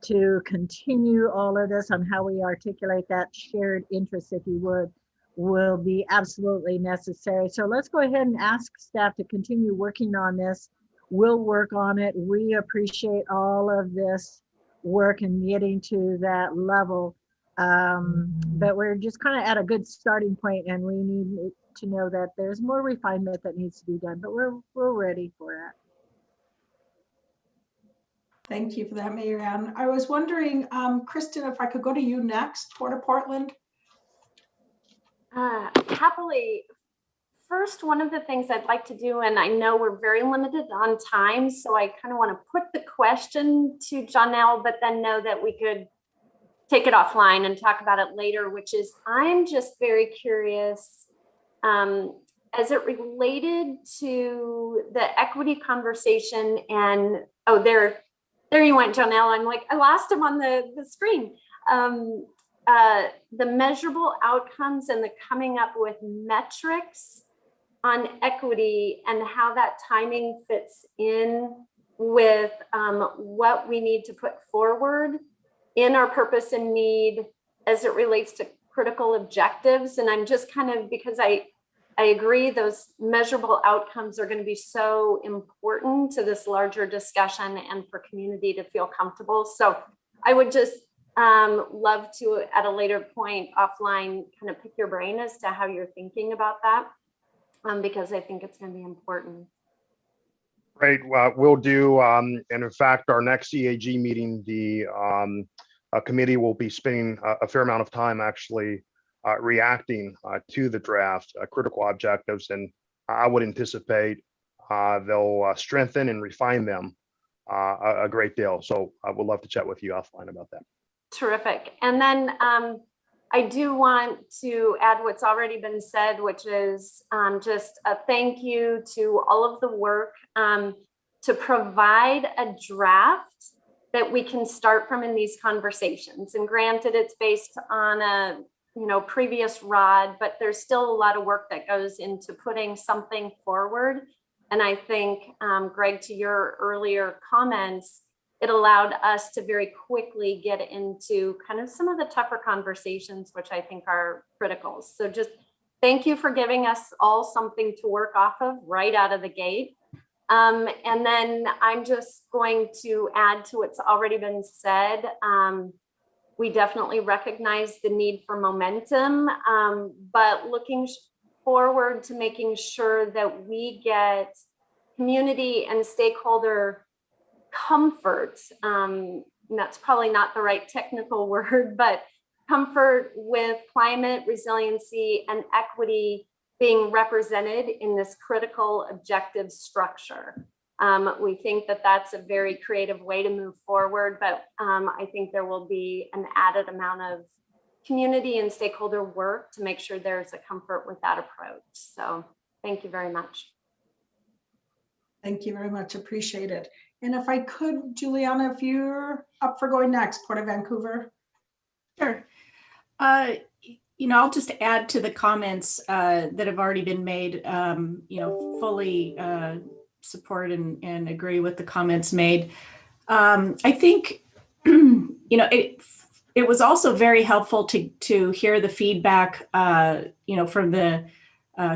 to continue all of this on how we articulate that shared interest, if you would, will be absolutely necessary. So let's go ahead and ask staff to continue working on this. We'll work on it. We appreciate all of this work and getting to that level. But we're just kind of at a good starting point, and we need to know that there's more refinement that needs to be done, but we're ready for that. Thank you for that, Mayor Ann. I was wondering, Kristen, if I could go to you next, Port of Portland. Happily. First, one of the things I'd like to do, and I know we're very limited on time, so I kind of want to put the question to Janelle, but then know that we could take it offline and talk about it later, which is, I'm just very curious, as it related to the equity conversation and, oh, there you went, Janelle. I'm like, I lost him on the screen. The measurable outcomes and the coming up with metrics on equity and how that timing fits in with what we need to put forward in our purpose and need as it relates to critical objectives. And I'm just kind of, because I agree those measurable outcomes are going to be so important to this larger discussion and for community to feel comfortable. So I would just love to, at a later point offline, kind of pick your brain as to how you're thinking about that, because I think it's going to be important. Great, we'll do, and in fact, our next EAG meeting, the committee will be spending a fair amount of time actually reacting to the draft critical objectives, and I would anticipate they'll strengthen and refine them a great deal. So I would love to chat with you offline about that. Terrific. And then I do want to add what's already been said, which is just a thank you to all of the work to provide a draft that we can start from in these conversations. And granted, it's based on a previous ROD, but there's still a lot of work that goes into putting something forward. And I think, Greg, to your earlier comments, it allowed us to very quickly get into kind of some of the tougher conversations, which I think are critical. So just thank you for giving us all something to work off of right out of the gate. And then I'm just going to add to what's already been said. We definitely recognize the need for momentum, but looking forward to making sure that we get community and stakeholder comfort. That's probably not the right technical word, but comfort with climate resiliency and equity being represented in this critical objective structure. We think that that's a very creative way to move forward, but I think there will be an added amount of community and stakeholder work to make sure there's a comfort with that approach. So thank you very much. Thank you very much. Appreciate it. And if I could, Juliana, if you're up for going next, Port of Vancouver. Sure. I'll just add to the comments that have already been made, fully support and agree with the comments made. I think, it was also very helpful to hear the feedback, from the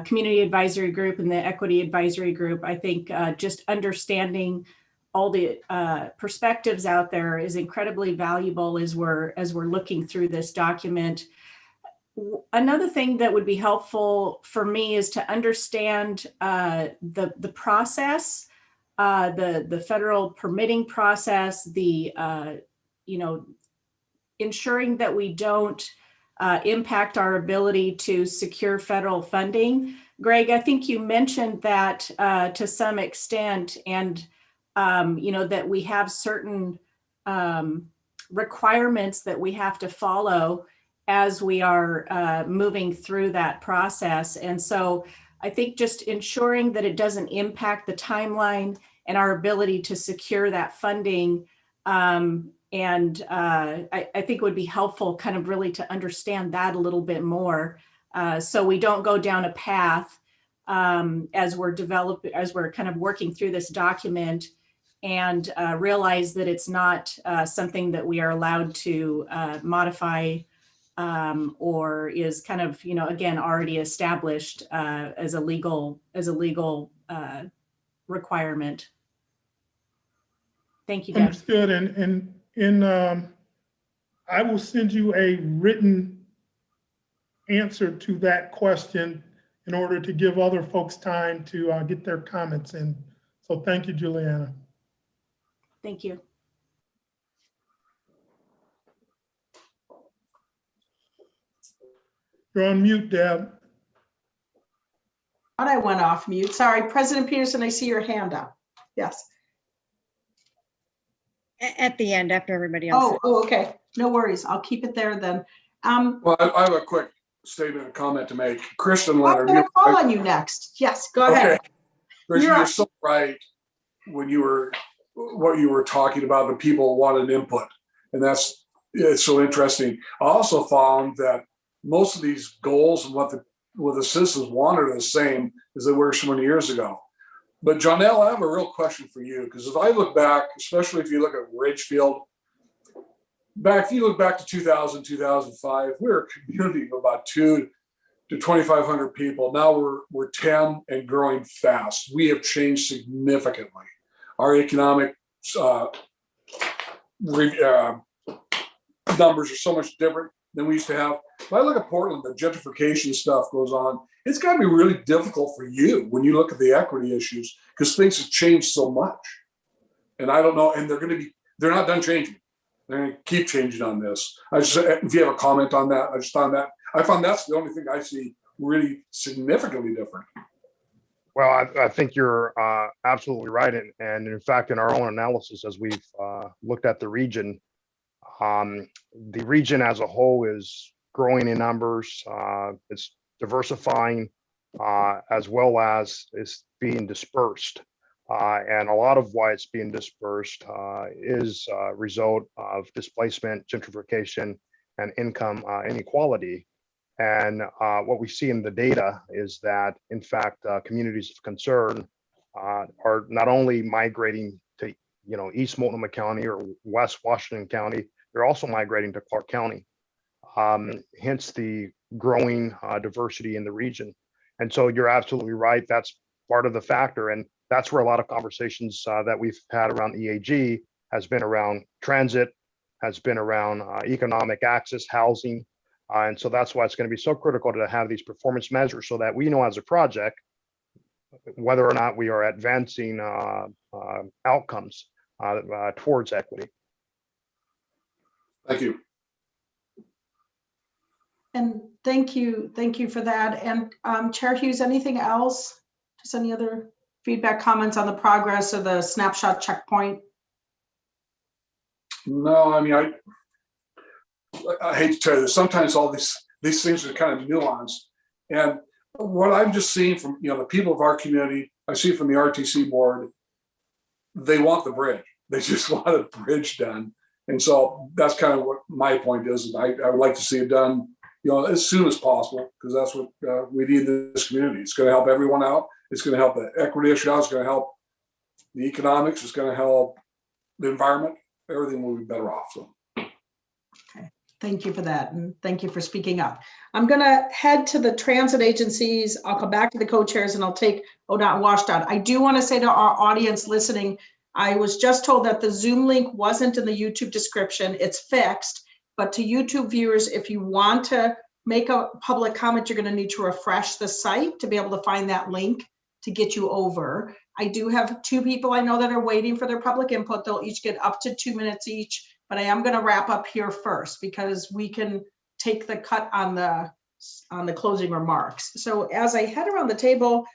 Community Advisory Group and the Equity Advisory Group. I think just understanding all the perspectives out there is incredibly valuable as we're looking through this document. Another thing that would be helpful for me is to understand the process, the federal permitting process, the ensuring that we don't impact our ability to secure federal funding. Greg, I think you mentioned that to some extent, and that we have certain requirements that we have to follow as we are moving through that process. And so I think just ensuring that it doesn't impact the timeline and our ability to secure that funding. I think would be helpful kind of really to understand that a little bit more, so we don't go down a path as we're kind of working through this document and realize that it's not something that we are allowed to modify or is kind of, again, already established as a legal requirement. Thank you, Deb. Understood. And I will send you a written answer to that question in order to give other folks time to get their comments in. So thank you, Juliana. Thank you. You're on mute, Deb. Thought I went off mute. Sorry, President Peterson, I see your hand up. Yes. At the end, after everybody else. Oh, okay. No worries. I'll keep it there then. Well, I have a quick statement and comment to make. Kristen Leonard. I'm going to call on you next. Yes, go ahead. Kristen, you're so right when what you were talking about, the people wanted input. And it's so interesting. I also found that most of these goals and what the citizens wanted are the same as they were so many years ago. But Jonelle, I have a real question for you, because if I look back, especially if you look at Ridgefield, if you look back to 2000, 2005, we were a community of about 2 to 2,500 people. Now we're 10 and growing fast. We have changed significantly. Our economic numbers are so much different than we used to have. If I look at Portland, the gentrification stuff goes on. It's got to be really difficult for you when you look at the equity issues, because things have changed so much. And I don't know, and they're not done changing. They're going to keep changing on this. If you have a comment on that, I just found that. I found that's the only thing I see really significantly different. Well, I think you're absolutely right. And in fact, in our own analysis, as we've looked at the region as a whole is growing in numbers. It's diversifying as well as is being dispersed. And a lot of why it's being dispersed is a result of displacement, gentrification, and income inequality. And what we see in the data is that, in fact, communities of concern are not only migrating to, East Multnomah County or West Washington County, they're also migrating to Clark County. Hence the growing diversity in the region. And so you're absolutely right. That's part of the factor. And that's where a lot of conversations that we've had around EAG has been around transit, has been around economic access, housing. And so that's why it's going to be so critical to have these performance measures so that we know as a project whether or not we are advancing outcomes towards equity. Thank you. And thank you for that. And Chair Hughes, anything else? Just any other feedback, comments on the progress of the snapshot checkpoint? No, I mean, I hate to tell you, sometimes all these things are kind of nuanced. And what I'm just seeing from the people of our community, I see from the RTC board, they want the bridge. They just want a bridge done. And so that's kind of what my point is. I would like to see it done, as soon as possible, because that's what we need in this community. It's going to help everyone out. It's going to help the equity issue out. It's going to help the economics. It's going to help the environment. Everything will be better off. So. Okay, thank you for that. And thank you for speaking up. I'm going to head to the transit agencies. I'll come back to the co-chairs and I'll take ODOT and WashDOT. I do want to say to our audience listening, I was just told that the Zoom link wasn't in the YouTube description. It's fixed. But to YouTube viewers, if you want to make a public comment, you're going to need to refresh the site to be able to find that link to get you over. I do have 2 people I know that are waiting for their public input. They'll each get up to 2 minutes each, but I am going to wrap up here first because we can take the cut on the closing remarks. So as I head around the table,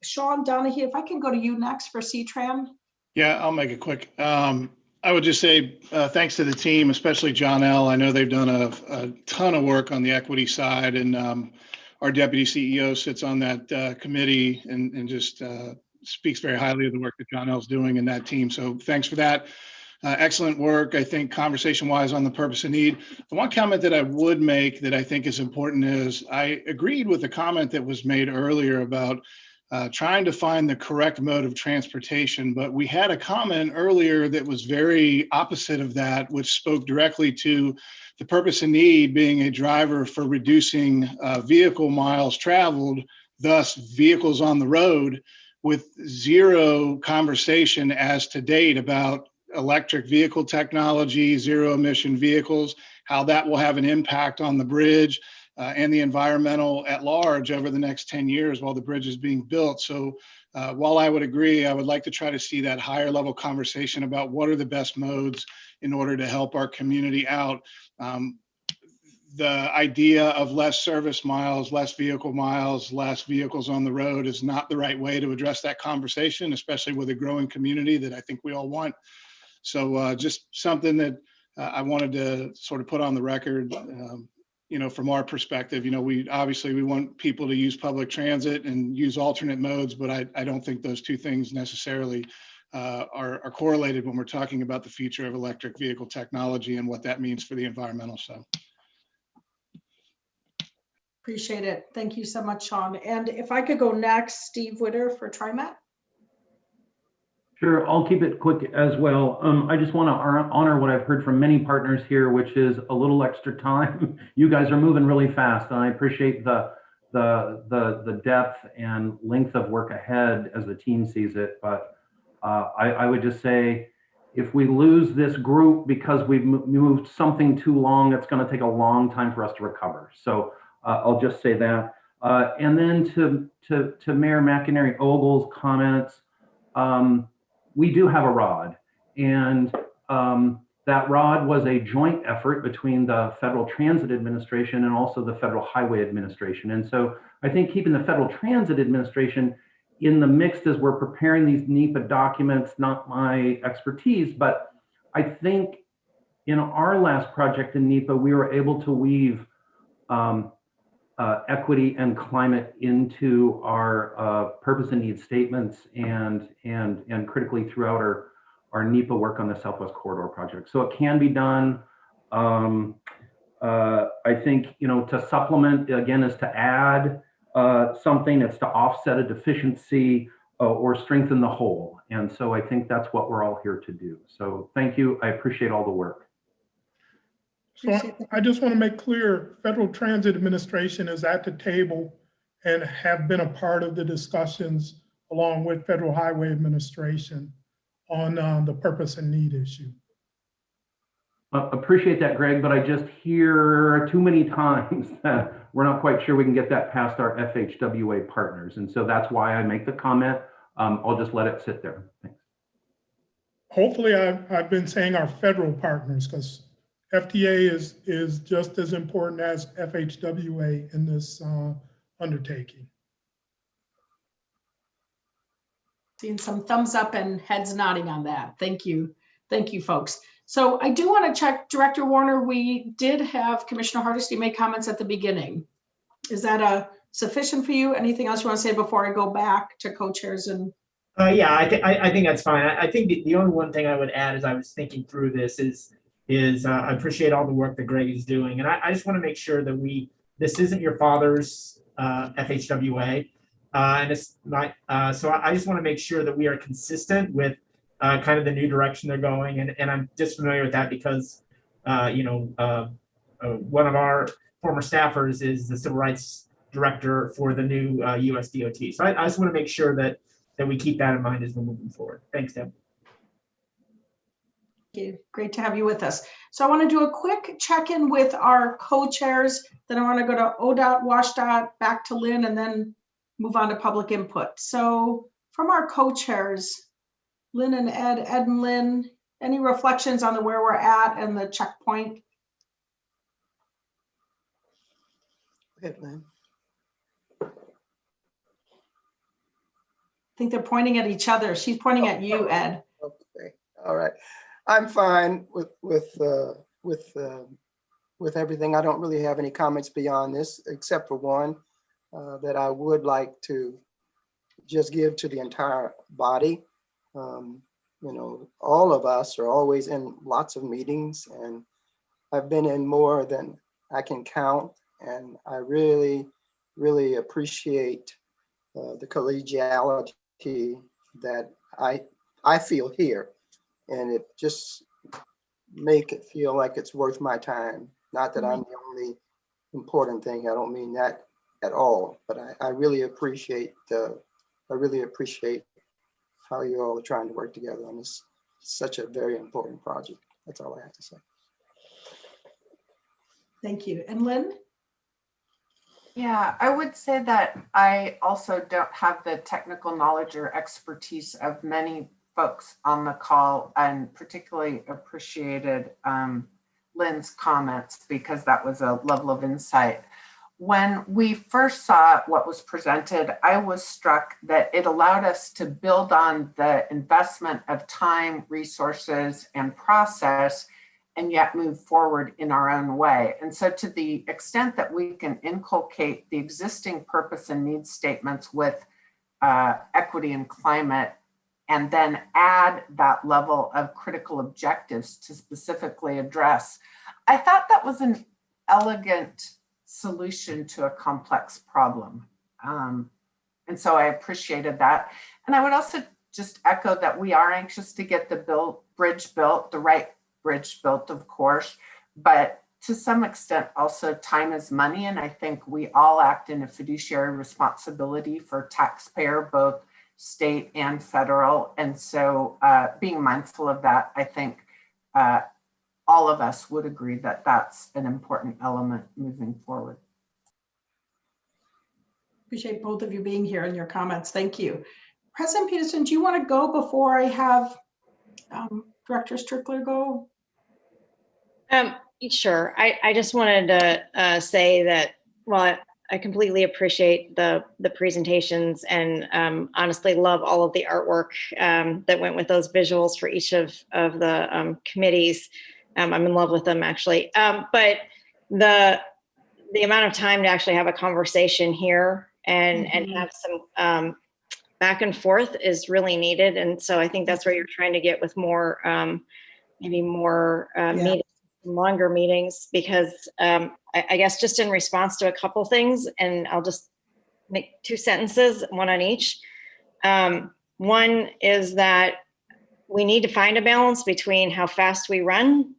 Sean Donahue, if I can go to you next for CTRAN. Yeah, I'll make it quick. I would just say thanks to the team, especially John L. I know they've done a ton of work on the equity side, and our deputy CEO sits on that committee and just speaks very highly of the work that John L. is doing in that team. So thanks for that. Excellent work, I think, conversation-wise on the purpose and need. The one comment that I would make that I think is important is I agreed with the comment that was made earlier about trying to find the correct mode of transportation, but we had a comment earlier that was very opposite of that, which spoke directly to the purpose and need being a driver for reducing vehicle miles traveled, thus vehicles on the road, with zero conversation as to date about electric vehicle technology, zero emission vehicles, how that will have an impact on the bridge and the environmental at large over the next 10 years while the bridge is being built. So while I would agree, I would like to try to see that higher level conversation about what are the best modes in order to help our community out. The idea of less service miles, less vehicle miles, less vehicles on the road is not the right way to address that conversation, especially with a growing community that I think we all want. So just something that I wanted to sort of put on the record. From our perspective, we obviously want people to use public transit and use alternate modes, but I don't think those two things necessarily are correlated when we're talking about the future of electric vehicle technology and what that means for the environmental side. Appreciate it. Thank you so much, Sean. And if I could go next, Steve Witter for TriMet. Sure, I'll keep it quick as well. I just want to honor what I've heard from many partners here, which is a little extra time. You guys are moving really fast, and I appreciate the depth and length of work ahead as the team sees it. But I would just say, if we lose this group because we've moved something too long, it's going to take a long time for us to recover. So I'll just say that. And then to Mayor McInerney Ogle's comments. We do have a rod, and That ROD was a joint effort between the Federal Transit Administration and also the Federal Highway Administration. And so I think keeping the Federal Transit Administration in the mix as we're preparing these NEPA documents, not my expertise, but I think in our last project in NEPA, we were able to weave equity and climate into our purpose and need statements and critically throughout our NEPA work on the Southwest Corridor project. So it can be done. I think, to supplement, again, is to add something that's to offset a deficiency or strengthen the whole. And so I think that's what we're all here to do. So thank you. I appreciate all the work. So I just want to make clear, Federal Transit Administration is at the table and have been a part of the discussions along with Federal Highway Administration on the purpose and need issue. Appreciate that, Greg, but I just hear too many times that we're not quite sure we can get that past our FHWA partners. And so that's why I make the comment. I'll just let it sit there. Thanks. Hopefully I've been saying our federal partners, because FTA is just as important as FHWA in this undertaking. Seeing some thumbs up and heads nodding on that. Thank you. Thank you, folks. So I do want to check, Director Warner, we did have Commissioner Hardesty make comments at the beginning. Is that sufficient for you? Anything else you want to say before I go back to co-chairs? And yeah, I think that's fine. I think the only one thing I would add as I was thinking through this is I appreciate all the work that Greg is doing. And I just want to make sure that this isn't your father's FHWA. And it's not, so I just want to make sure that we are consistent with kind of the new direction they're going. And I'm just familiar with that because, one of our former staffers is the civil rights director for the new US DOT. So I just want to make sure that we keep that in mind as we're moving forward. Thanks, Deb. Thank you. Great to have you with us. So I want to do a quick check-in with our co-chairs. Then I want to go to ODOT, WashDOT, back to Lynn, and then move on to public input. So from our co-chairs, Lynn and Ed and Lynn, any reflections on where we're at and the checkpoint? Okay, Lynn. I think they're pointing at each other. She's pointing at you, Ed. Okay, all right. I'm fine with everything. I don't really have any comments beyond this, except for one that I would like to just give to the entire body. All of us are always in lots of meetings, and I've been in more than I can count. And I really, really appreciate the collegiality that I feel here. And it just make it feel like it's worth my time. Not that I'm the only important thing. I don't mean that at all, but I really appreciate how you all are trying to work together on this such a very important project. That's all I have to say. Thank you. And Lynn? Yeah, I would say that I also don't have the technical knowledge or expertise of many folks on the call, and particularly appreciated Lynn's comments because that was a level of insight. When we first saw what was presented, I was struck that it allowed us to build on the investment of time, resources, and process, and yet move forward in our own way. And so to the extent that we can inculcate the existing purpose and needs statements with equity and climate, and then add that level of critical objectives to specifically address, I thought that was an elegant solution to a complex problem. And so I appreciated that. And I would also just echo that we are anxious to get the bridge built, the right bridge built, of course, but to some extent also time is money. And I think we all act in a fiduciary responsibility for taxpayer, both state and federal. And so being mindful of that, I think all of us would agree that that's an important element moving forward. Appreciate both of you being here and your comments. Thank you. President Peterson, do you want to go before I have Director Strickler go? Sure. I just wanted to say that, well, I completely appreciate the presentations and honestly love all of the artwork that went with those visuals for each of the committees. I'm in love with them, actually. But the amount of time to actually have a conversation here and have some back and forth is really needed. And so I think that's where you're trying to get with more, maybe more meetings, longer meetings, because I guess just in response to a couple things, and I'll just make 2 sentences, one on each. One is that we need to find a balance between how fast we run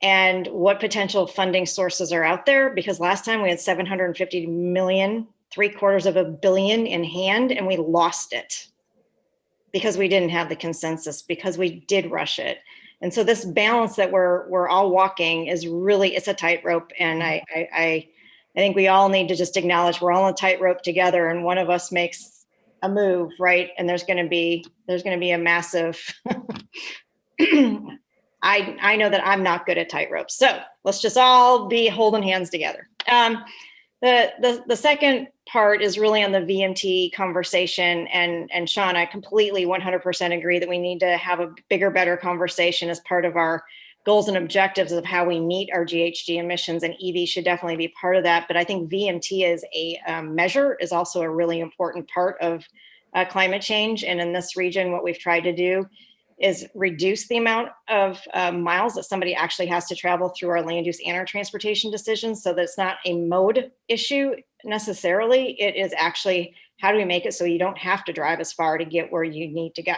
and what potential funding sources are out there, because last time we had 750 million, 750 million in hand, and we lost it because we didn't have the consensus, because we did rush it. And so this balance that we're all walking is really, it's a tightrope. And I think we all need to just acknowledge we're all on a tightrope together, and one of us makes a move, right? And there's going to be a massive, I know that I'm not good at tightropes. So let's just all be holding hands together. The second part is really on the VMT conversation, and Sean, I completely 100% agree that we need to have a bigger, better conversation as part of our goals and objectives of how we meet our GHG emissions, and EV should definitely be part of that. But I think VMT as a measure is also a really important part of climate change. And in this region, what we've tried to do is reduce the amount of miles that somebody actually has to travel through our land use and our transportation decisions, so that it's not a mode issue necessarily. It is actually, how do we make it so you don't have to drive as far to get where you need to go?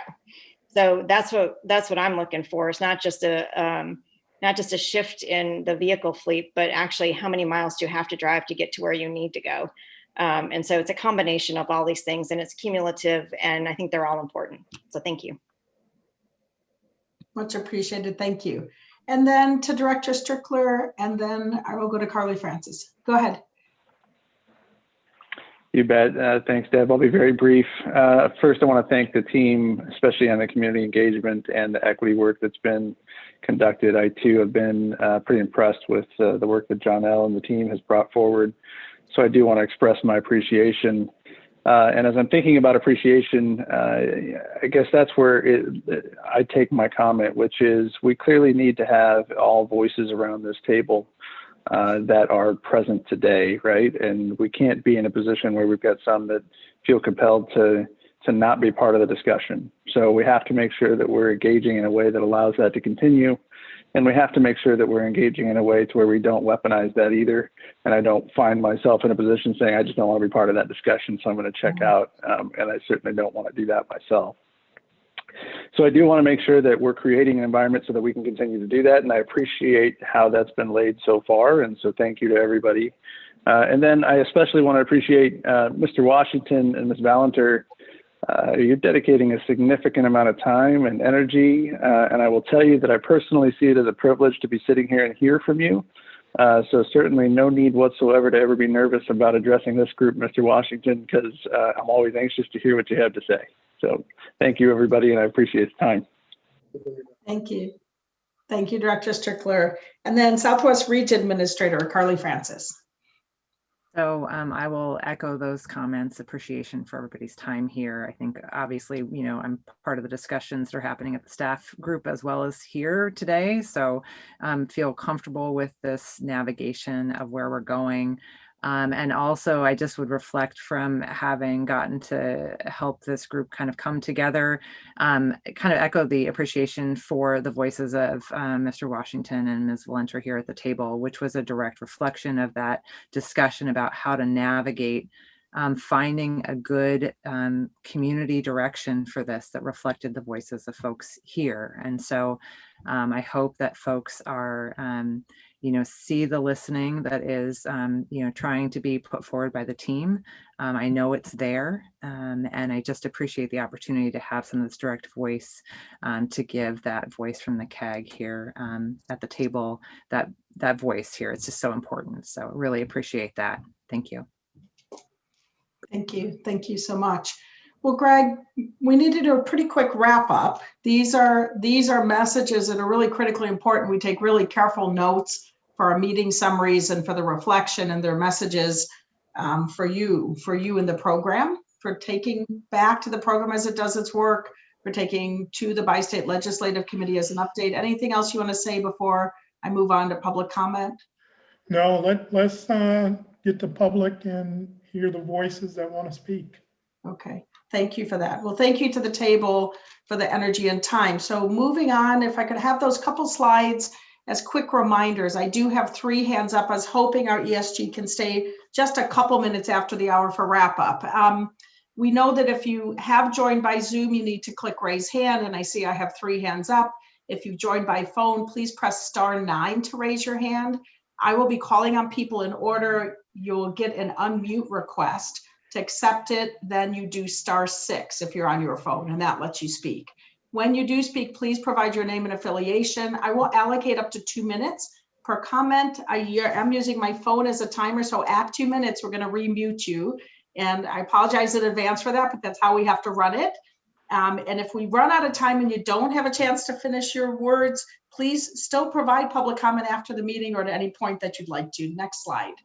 So that's what I'm looking for. It's not just a shift in the vehicle fleet, but actually how many miles do you have to drive to get to where you need to go? And so it's a combination of all these things, and it's cumulative, and I think they're all important. So thank you. Much appreciated. Thank you. And then to Director Strickler, and then I will go to Carly Francis. Go ahead. You bet. Thanks, Deb. I'll be very brief. First, I want to thank the team, especially on the community engagement and the equity work that's been conducted. I, too, have been pretty impressed with the work that John L. and the team has brought forward. So I do want to express my appreciation. And as I'm thinking about appreciation, I guess that's where I take my comment, which is we clearly need to have all voices around this table that are present today, right? And we can't be in a position where we've got some that feel compelled to not be part of the discussion. So we have to make sure that we're engaging in a way that allows that to continue. And we have to make sure that we're engaging in a way to where we don't weaponize that either. And I don't find myself in a position saying, I just don't want to be part of that discussion, so I'm going to check out. And I certainly don't want to do that myself. So I do want to make sure that we're creating an environment so that we can continue to do that. And I appreciate how that's been laid so far. And so thank you to everybody. And then I especially want to appreciate Mr. Washington and Ms. Valenter. You're dedicating a significant amount of time and energy, and I will tell you that I personally see it as a privilege to be sitting here and hear from you. So certainly no need whatsoever to ever be nervous about addressing this group, Mr. Washington, because I'm always anxious to hear what you have to say. So thank you, everybody, and I appreciate the time. Thank you. Thank you, Director Strickler. And then Southwest Region Administrator Carly Francis. So I will echo those comments, appreciation for everybody's time here. I think obviously, you know, I'm part of the discussions that are happening at the staff group as well as here today. So feel comfortable with this navigation of where we're going. And also I just would reflect from having gotten to help this group kind of come together, kind of echo the appreciation for the voices of Mr. Washington and Ms. Valenter here at the table, which was a direct reflection of that discussion about how to navigate finding a good community direction for this that reflected the voices of folks here. And so I hope that folks are you know, see the listening that is, you know, trying to be put forward by the team. I know it's there, and I just appreciate the opportunity to have some of this direct voice to give that voice from the CAG here at the table, that voice here. It's just so important. So really appreciate that. Thank you. Thank you. Thank you so much. Well, Greg, we need to do a pretty quick wrap up. These are messages that are really critically important. We take really careful notes for our meeting summaries and for the reflection, and their messages for you in the program, for taking back to the program as it does its work, for taking to the Bi-State Legislative Committee as an update. Anything else you want to say before I move on to public comment? No, let's get the public and hear the voices that want to speak. Okay, thank you for that. Well, thank you to the table for the energy and time. So moving on, if I could have those couple slides as quick reminders. I do have 3 hands up. I was hoping our ESG can stay just a couple minutes after the hour for wrap up. We know that if you have joined by Zoom, you need to click raise hand, and I see I have 3 hands up. If you joined by phone, please press *9 to raise your hand. I will be calling on people in order. You'll get an unmute request. To accept it, then you do *6 if you're on your phone, and that lets you speak. When you do speak, please provide your name and affiliation. I will allocate up to 2 minutes per comment. I am using my phone as a timer, so at 2 minutes, we're going to remute you. And I apologize in advance for that, but that's how we have to run it. And if we run out of time and you don't have a chance to finish your words, please still provide public comment after the meeting or at any point that you'd like to. Next slide.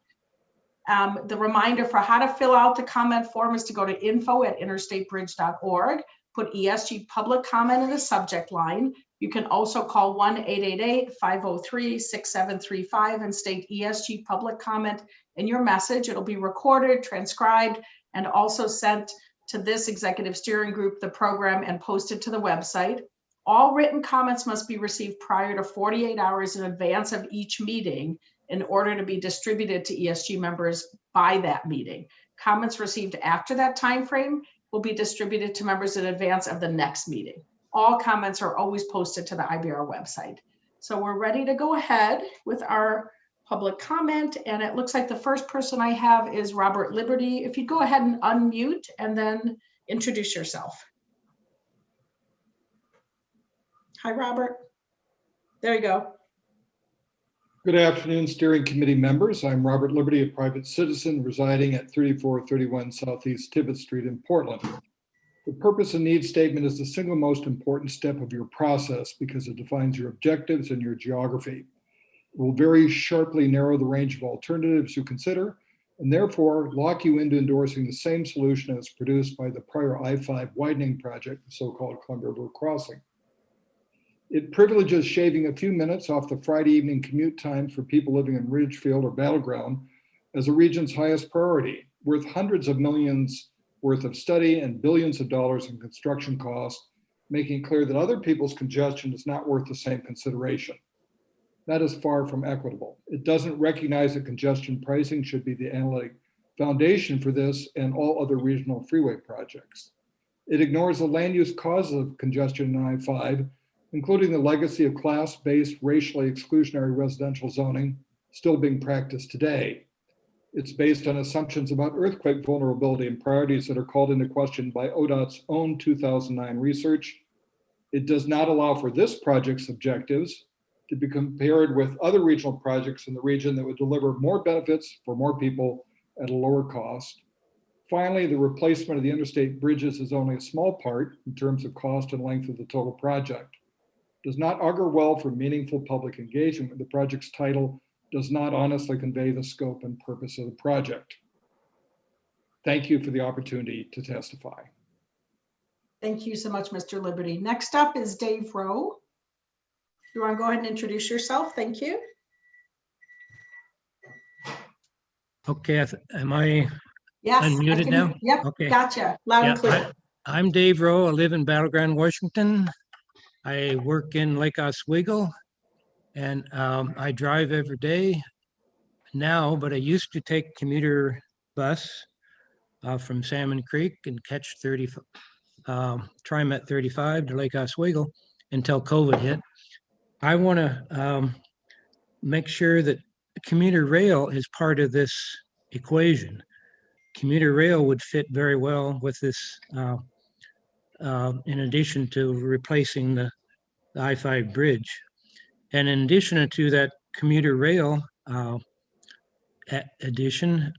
The reminder for how to fill out the comment form is to go to info@interstatebridge.org, put ESG public comment in the subject line. You can also call 1-888-503-6735 and state ESG public comment in your message. It'll be recorded, transcribed, and also sent to this executive steering group, the program, and posted to the website. All written comments must be received prior to 48 hours in advance of each meeting in order to be distributed to ESG members by that meeting. Comments received after that time frame will be distributed to members in advance of the next meeting. All comments are always posted to the IBR website. So we're ready to go ahead with our public comment, and it looks like the first person I have is Robert Liberty. If you'd go ahead and unmute and then introduce yourself. Hi, Robert. There you go. Good afternoon, steering committee members. I'm Robert Liberty, a private citizen residing at 3431 Southeast Tibbetts Street in Portland. The purpose and needs statement is the single most important step of your process because it defines your objectives and your geography. It will very sharply narrow the range of alternatives you consider and therefore lock you into endorsing the same solution as produced by the prior I-5 widening project, the so-called Columbia River Crossing. It privileges shaving a few minutes off the Friday evening commute times for people living in Ridgefield or Battleground as the region's highest priority, worth hundreds of millions worth of study and billions of dollars in construction costs, making it clear that other people's congestion is not worth the same consideration. That is far from equitable. It doesn't recognize that congestion pricing should be the analytic foundation for this and all other regional freeway projects. It ignores the land use causes of congestion in I-5, including the legacy of class-based racially exclusionary residential zoning still being practiced today. It's based on assumptions about earthquake vulnerability and priorities that are called into question by ODOT's own 2009 research. It does not allow for this project's objectives to be compared with other regional projects in the region that would deliver more benefits for more people at a lower cost. Finally, the replacement of the interstate bridges is only a small part in terms of cost and length of the total project. Does not augur well for meaningful public engagement when the project's title does not honestly convey the scope and purpose of the project. Thank you for the opportunity to testify. Thank you so much, Mr. Liberty. Next up is Dave Rowe. You want to go ahead and introduce yourself? Thank you. Okay, am I Yes, unmuted now? Yep, okay. Gotcha, loud and clear. I'm Dave Rowe. I live in Battleground, Washington. I work in Lake Oswego, and I drive every day now, but I used to take commuter bus from Salmon Creek and catch TriMet 35 to Lake Oswego until COVID hit. I want to make sure that commuter rail is part of this equation. Commuter rail would fit very well with this, in addition to replacing the I-5 bridge. And in addition to that commuter rail addition,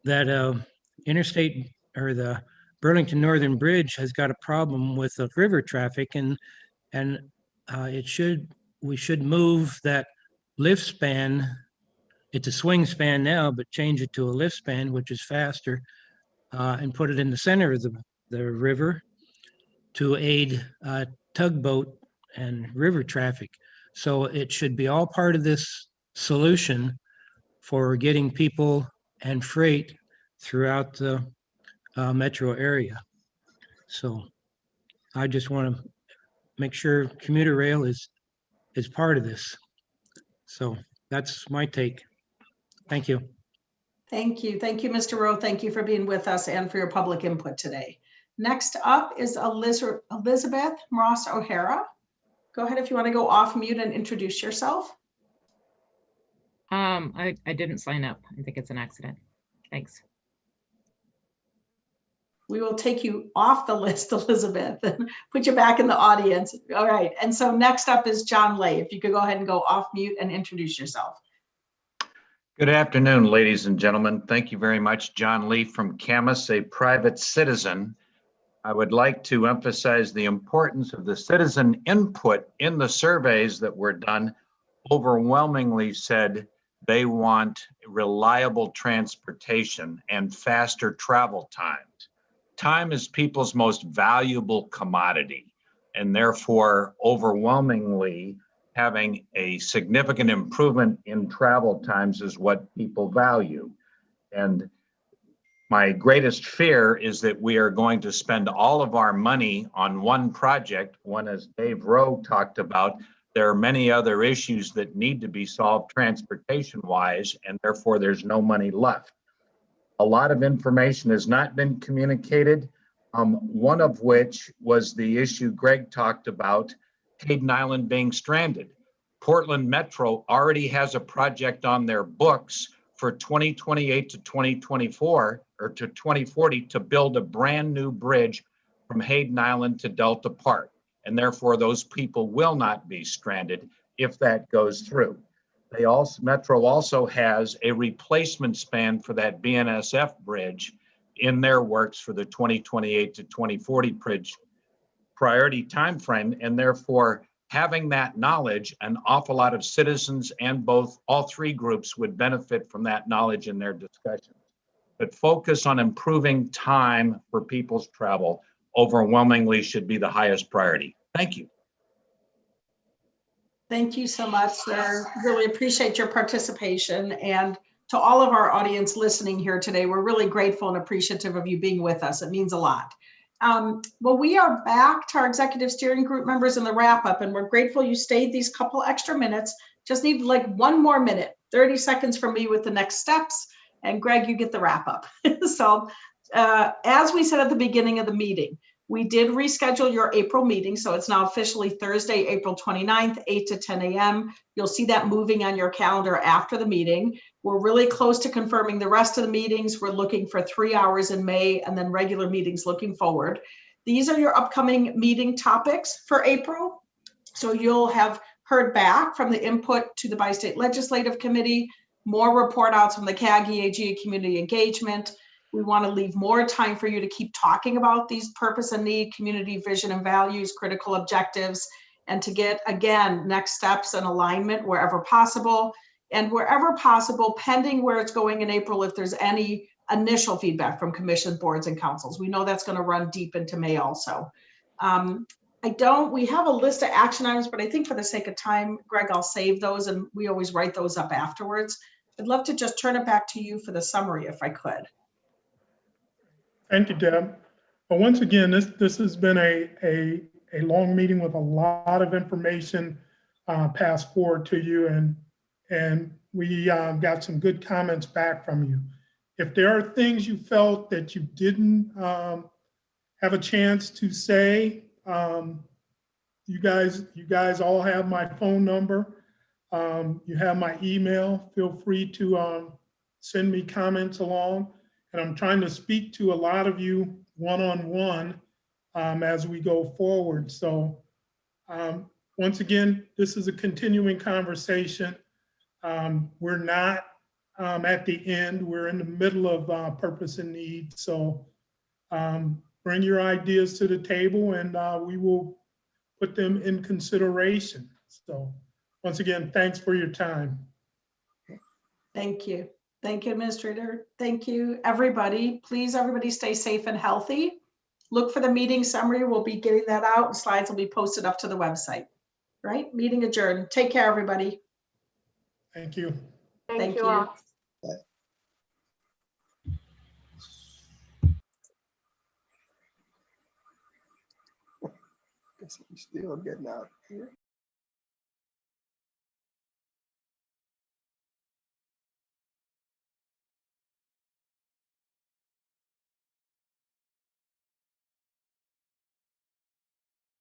that interstate or the Burlington Northern Bridge has got a problem with the river traffic, and we should move that lift span. It's a swing span now, but change it to a lift span, which is faster, and put it in the center of the river to aid tugboat and river traffic. So it should be all part of this solution for getting people and freight throughout the metro area. So I just want to make sure commuter rail is part of this. So that's my take. Thank you. Thank you. Thank you, Mr. Rowe. Thank you for being with us and for your public input today. Next up is Elizabeth Ross O'Hara. Go ahead if you want to go off mute and introduce yourself. I didn't sign up. I think it's an accident. Thanks. We will take you off the list, Elizabeth, and put you back in the audience. All right. And so next up is John Lay. If you could go ahead and go off mute and introduce yourself. Good afternoon, ladies and gentlemen. Thank you very much. John Lee from Camas, a private citizen. I would like to emphasize the importance of the citizen input in the surveys that were done. Overwhelmingly said they want reliable transportation and faster travel times. Time is people's most valuable commodity, and therefore overwhelmingly having a significant improvement in travel times is what people value. And my greatest fear is that we are going to spend all of our money on one project, when, as Dave Rowe talked about, there are many other issues that need to be solved transportation-wise, and therefore there's no money left. A lot of information has not been communicated, one of which was the issue Greg talked about, Hayden Island being stranded. Portland Metro already has a project on their books for 2028 to 2024 or to 2040 to build a brand new bridge from Hayden Island to Delta Park. And therefore those people will not be stranded if that goes through. Metro also has a replacement span for that BNSF bridge in their works for the 2028 to 2040 bridge priority timeframe, and therefore having that knowledge, an awful lot of citizens and all three groups would benefit from that knowledge in their discussions. But focus on improving time for people's travel overwhelmingly should be the highest priority. Thank you. Thank you so much, sir. Really appreciate your participation. And to all of our audience listening here today, we're really grateful and appreciative of you being with us. It means a lot. Well, we are back to our executive steering group members in the wrap up, and we're grateful you stayed these couple extra minutes. Just need like one more minute, 30 seconds from me with the next steps. And Greg, you get the wrap up. So as we said at the beginning of the meeting, we did reschedule your April meeting. So it's now officially Thursday, April 29th, 8 to 10 a.m. You'll see that moving on your calendar after the meeting. We're really close to confirming the rest of the meetings. We're looking for 3 hours in May and then regular meetings looking forward. These are your upcoming meeting topics for April. So you'll have heard back from the input to the Bi-State Legislative Committee, more report outs from the CAG, EAG, community engagement. We want to leave more time for you to keep talking about these purpose and need, community vision and values, critical objectives, and to get, again, next steps and alignment wherever possible. And wherever possible, pending where it's going in April, if there's any initial feedback from commission boards and councils. We know that's going to run deep into May also. We have a list of action items, but I think for the sake of time, Greg, I'll save those and we always write those up afterwards. I'd love to just turn it back to you for the summary if I could. Thank you, Deb. But once again, this has been a long meeting with a lot of information passed forward to you, and we got some good comments back from you. If there are things you felt that you didn't have a chance to say, you guys all have my phone number. You have my email. Feel free to send me comments along. And I'm trying to speak to a lot of you one-on-one as we go forward. So once again, this is a continuing conversation. We're not at the end. We're in the middle of purpose and need. So bring your ideas to the table, and we will put them in consideration. So once again, thanks for your time. Thank you. Thank you, Administrator. Thank you, everybody. Please, everybody stay safe and healthy. Look for the meeting summary. We'll be getting that out, and slides will be posted up to the website. Right? Meeting adjourned. Take care, everybody. Thank you. Thank you all. Guess I'm still getting out here.